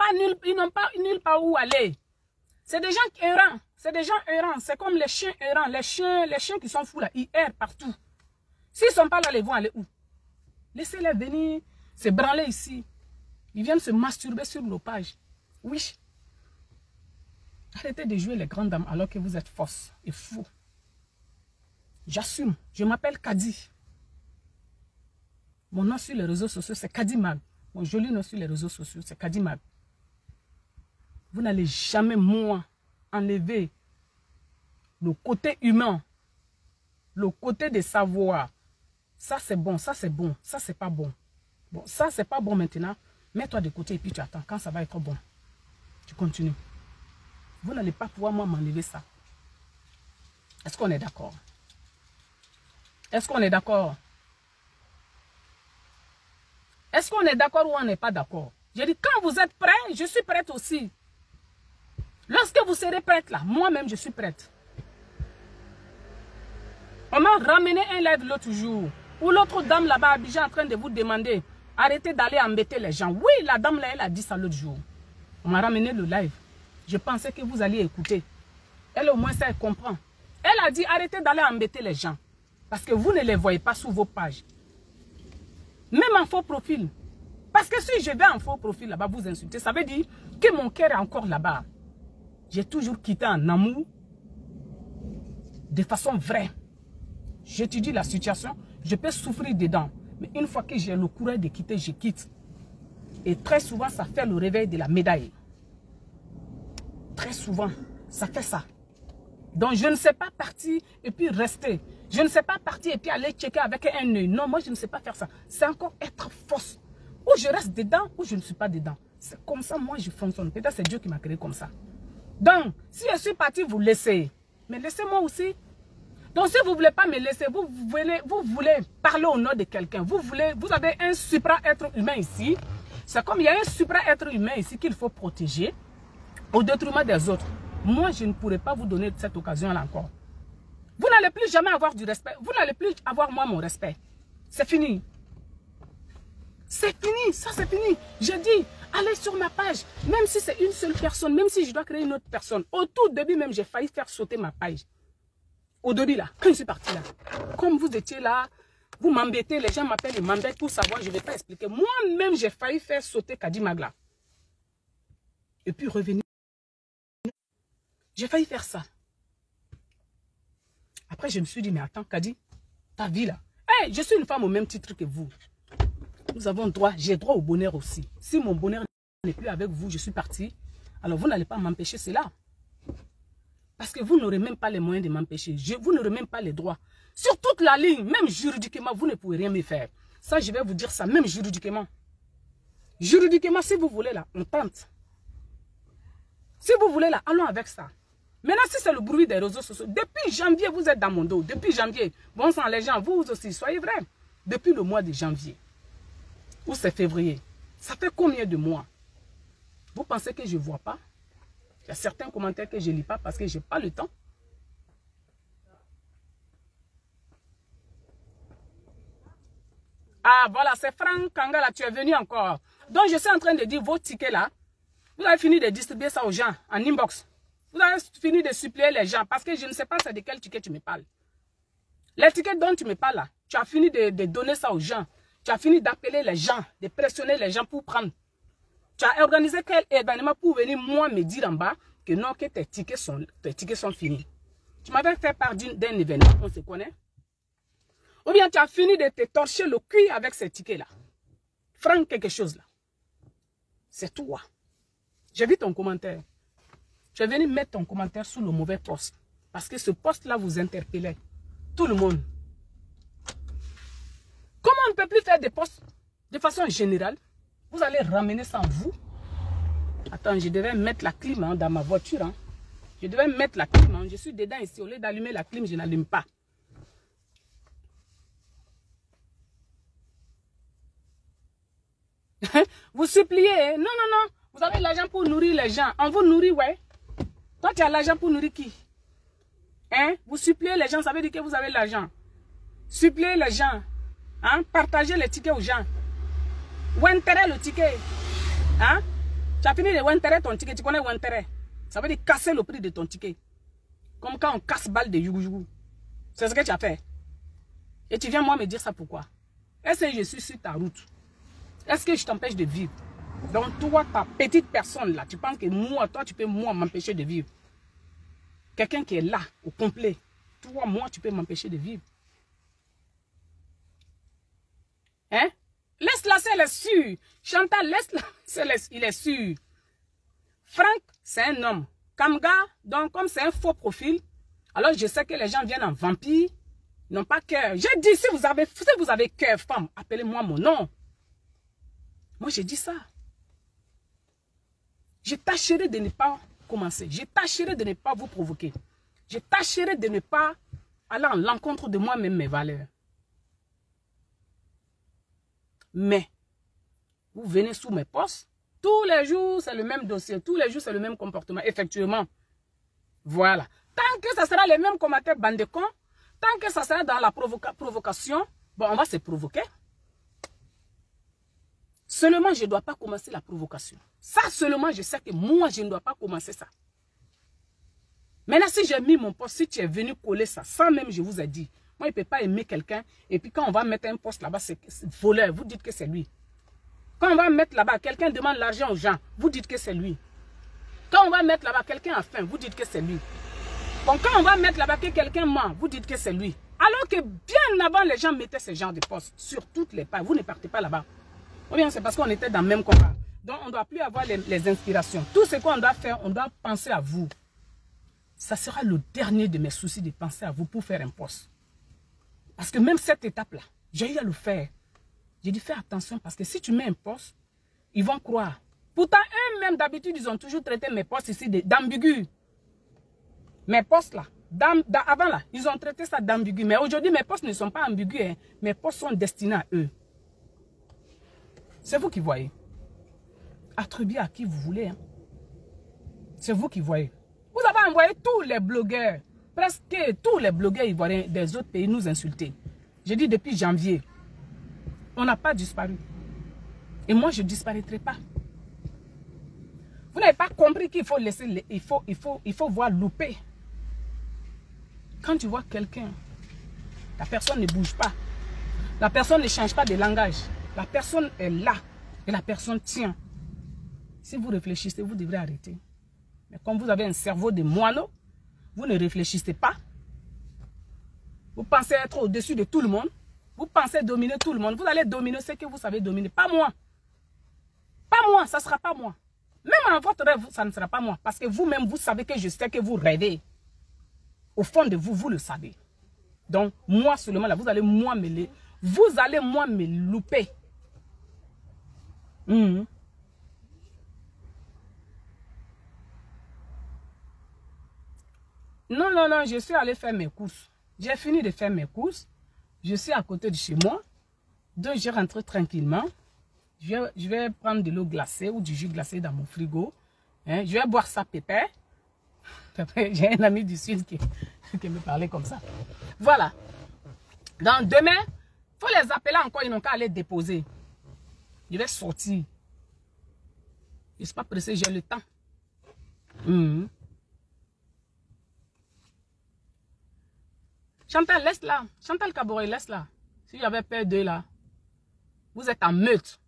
pas nulle part où aller. C'est des gens errants. C'est des gens errants. C'est comme les chiens errants. Les chiens qui sont fous là, ils errent partout. S'ils ne sont pas là, ils vont aller où? Laissez-les venir se branler ici. Ils viennent se masturber sur nos pages. Oui. Arrêtez de jouer les grandes dames alors que vous êtes fausses et fous. J'assume. Je m'appelle Kadi. Mon nom sur les réseaux sociaux, c'est Kadi Mag. Mon joli nom sur les réseaux sociaux, c'est Kadi Mag. Vous n'allez jamais, moi, enlever le côté humain, le côté de savoir. Ça, c'est bon, ça, c'est bon, ça, c'est pas bon. Bon, ça, c'est pas bon maintenant. Mets-toi de côté et puis tu attends. Quand ça va être bon, tu continues. Vous n'allez pas pouvoir, moi, m'enlever ça. Est-ce qu'on est d'accord? Est-ce qu'on est d'accord? Est-ce qu'on est d'accord ou on n'est pas d'accord? J'ai dit, quand vous êtes prêts, je suis prête aussi. Lorsque vous serez prête là, moi-même, je suis prête. On m'a ramené un live l'autre jour, où l'autre dame là-bas à Abidjan en train de vous demander, arrêtez d'aller embêter les gens. Oui, la dame là, elle a dit ça l'autre jour. On m'a ramené le live. Je pensais que vous alliez écouter. Elle au moins ça, elle comprend. Elle a dit, arrêtez d'aller embêter les gens. Parce que vous ne les voyez pas sur vos pages. Même en faux profil. Parce que si je vais en faux profil là-bas vous insulter, ça veut dire que mon cœur est encore là-bas. J'ai toujours quitté en amour. De façon vraie. J'étudie la situation. Je peux souffrir dedans. Mais une fois que j'ai le courage de quitter, je quitte. Et très souvent, ça fait le réveil de la médaille. Très souvent, ça fait ça. Donc, je ne sais pas partir et puis rester. Je ne sais pas partir et puis aller checker avec un œil. Non, moi, je ne sais pas faire ça. C'est encore être fausse. Ou je reste dedans, ou je ne suis pas dedans. C'est comme ça, moi, je fonctionne. Peut-être c'est Dieu qui m'a créé comme ça. Donc, si je suis parti, vous laissez. Mais laissez-moi aussi. Donc, si vous ne voulez pas me laisser, vous voulez parler au nom de quelqu'un. Vous avez un supra-être humain ici. C'est comme il y a un supra-être humain ici qu'il faut protéger au détriment des autres. Moi, je ne pourrais pas vous donner cette occasion-là encore. Vous n'allez plus jamais avoir du respect. Vous n'allez plus avoir moi mon respect. C'est fini. C'est fini, ça c'est fini. Je dis, allez sur ma page. Même si c'est une seule personne, même si je dois créer une autre personne. Au tout début même, j'ai failli faire sauter ma page. Au début là, quand je suis parti là. Comme vous étiez là, vous m'embêtez, les gens m'appellent et m'embêtent pour savoir, je ne vais pas expliquer. Moi-même, j'ai failli faire sauter Kadi Magla. Et puis revenir. J'ai failli faire ça. Après, je me suis dit, mais attends, Kadi, ta vie là. Hey, je suis une femme au même titre que vous. Nous avons droit, j'ai droit au bonheur aussi. Si mon bonheur n'est plus avec vous, je suis partie, alors vous n'allez pas m'empêcher cela. Parce que vous n'aurez même pas les moyens de m'empêcher. Vous n'aurez même pas les droits. Sur toute la ligne, même juridiquement, vous ne pouvez rien me faire. Ça, je vais vous dire ça, même juridiquement. Juridiquement, si vous voulez là, on tente. Si vous voulez là, allons avec ça. Maintenant, si c'est le bruit des réseaux sociaux, depuis janvier, vous êtes dans mon dos. Depuis janvier, bon sang les gens, vous aussi, soyez vrais. Depuis le mois de janvier, ou c'est février, ça fait combien de mois? Vous pensez que je ne vois pas? Il y a certains commentaires que je ne lis pas parce que je n'ai pas le temps. Ah, voilà, c'est Franck Kangala, tu es venu encore. Donc, je suis en train de dire, vos tickets là, vous avez fini de distribuer ça aux gens en inbox. Vous avez fini de supplier les gens parce que je ne sais pas c'est de quel ticket tu me parles. Les tickets dont tu me parles là, tu as fini de donner ça aux gens. Tu as fini d'appeler les gens, de pressionner les gens pour prendre. Tu as organisé quel événement pour venir moi me dire en bas que non, que tes tickets sont finis. Tu m'avais fait part d'un événement, on se connaît. Ou bien tu as fini de te torcher le cul avec ces tickets-là. Franck quelque chose là. C'est toi. J'ai vu ton commentaire. Tu es venu mettre ton commentaire sous le mauvais poste. Parce que ce poste-là vous interpellait. Tout le monde. Comment on ne peut plus faire des postes de façon générale? Vous allez ramener ça en vous. Attends, je devais mettre la clim dans ma voiture. Hein. Je devais mettre la clim. Hein. Je suis dedans ici. Au lieu d'allumer la clim, je n'allume pas. Vous suppliez. Non, non, non. Vous avez l'argent pour nourrir les gens. On vous nourrit, ouais. Toi, tu as l'argent pour nourrir qui? Hein? Vous suppliez les gens, ça veut dire que vous avez l'argent. Suppliez les gens. Hein? Partagez les tickets aux gens. Ou intérêt le ticket. Hein? Tu as fini de intérêt ton ticket. Tu connais ou intérêt? Ça veut dire casser le prix de ton ticket. Comme quand on casse balle de yougou. C'est ce que tu as fait. Et tu viens moi me dire ça pourquoi? Est-ce que je suis sur ta route? Est-ce que je t'empêche de vivre? Donc toi, ta petite personne là, tu penses que moi, toi, tu peux moi m'empêcher de vivre. Quelqu'un qui est là, au complet. Toi, moi, tu peux m'empêcher de vivre. Hein? Laisse-la, elle est sûre. Chantal, laisse-la, il est sûr. Franck, c'est un homme. Kamga, donc comme c'est un faux profil, alors je sais que les gens viennent en vampire, n'ont pas cœur. J'ai dit, si vous avez cœur, femme, appelez-moi mon nom. Moi, j'ai dit ça. Je tâcherai de ne pas commencer. Je tâcherai de ne pas vous provoquer. Je tâcherai de ne pas aller à l'encontre de moi-même, mes valeurs. Mais, vous venez sous mes postes, tous les jours, c'est le même dossier. Tous les jours, c'est le même comportement. Effectivement. Voilà. Tant que ça sera les mêmes commentaires, bande de cons, tant que ça sera dans la provocation, bon, on va se provoquer. Seulement, je ne dois pas commencer la provocation. Ça, seulement, je sais que moi, je ne dois pas commencer ça. Maintenant, si j'ai mis mon poste, si tu es venu coller ça, sans même, je vous ai dit, Moi, il ne peut pas aimer quelqu'un. Et puis quand on va mettre un poste là-bas, c'est voleur. Vous dites que c'est lui. Quand on va mettre là-bas, quelqu'un demande l'argent aux gens. Vous dites que c'est lui. Quand on va mettre là-bas, quelqu'un a faim. Vous dites que c'est lui. Bon, quand on va mettre là-bas que quelqu'un ment, vous dites que c'est lui. Alors que bien avant, les gens mettaient ce genre de postes sur toutes les pages. Vous ne partez pas là-bas. Ou bien c'est parce qu'on était dans le même combat. Donc, on ne doit plus avoir les inspirations. Tout ce qu'on doit faire, on doit penser à vous. Ça sera le dernier de mes soucis de penser à vous pour faire un poste. Parce que même cette étape-là, j'ai eu à le faire. J'ai dit, fais attention parce que si tu mets un poste, ils vont croire. Pourtant, eux-mêmes, d'habitude, ils ont toujours traité mes postes ici d'ambigus. Mes postes là, avant là, ils ont traité ça d'ambigu. Mais aujourd'hui, mes postes ne sont pas ambigus. Hein. Mes postes sont destinés à eux. C'est vous qui voyez. Attribuez à qui vous voulez. Hein. C'est vous qui voyez. Vous avez envoyé tous les blogueurs, presque tous les blogueurs ivoiriens des autres pays nous insulter. J'ai dit depuis janvier, on n'a pas disparu. Et moi, je ne disparaîtrai pas. Vous n'avez pas compris qu'il faut laisser, il faut voir louper. Quand tu vois quelqu'un, la personne ne bouge pas. La personne ne change pas de langage. La personne est là et la personne tient. Si vous réfléchissez, vous devrez arrêter. Mais comme vous avez un cerveau de moineau, vous ne réfléchissez pas. Vous pensez être au-dessus de tout le monde. Vous pensez dominer tout le monde. Vous allez dominer ce que vous savez dominer. Pas moi. Pas moi, ça ne sera pas moi. Même en votre rêve, ça ne sera pas moi. Parce que vous-même, vous savez que je sais que vous rêvez. Au fond de vous, vous le savez. Donc, moi seulement, là, vous allez moi me louper. Non, non, non, je suis allé faire mes courses. J'ai fini de faire mes courses. Je suis à côté de chez moi. Donc, je rentre tranquillement. Je vais prendre de l'eau glacée ou du jus glacé dans mon frigo. Hein, je vais boire ça pépère. J'ai un ami du Sud qui me parlait comme ça. Voilà. Donc, demain, il faut les appeler encore. Ils n'ont qu'à aller déposer. Je vais sortir. Je ne suis pas pressé, j'ai le temps. Chantal, laisse là. Chantal Kaboré, laisse là. Si j'avais peur d'eux là. Vous êtes en meute.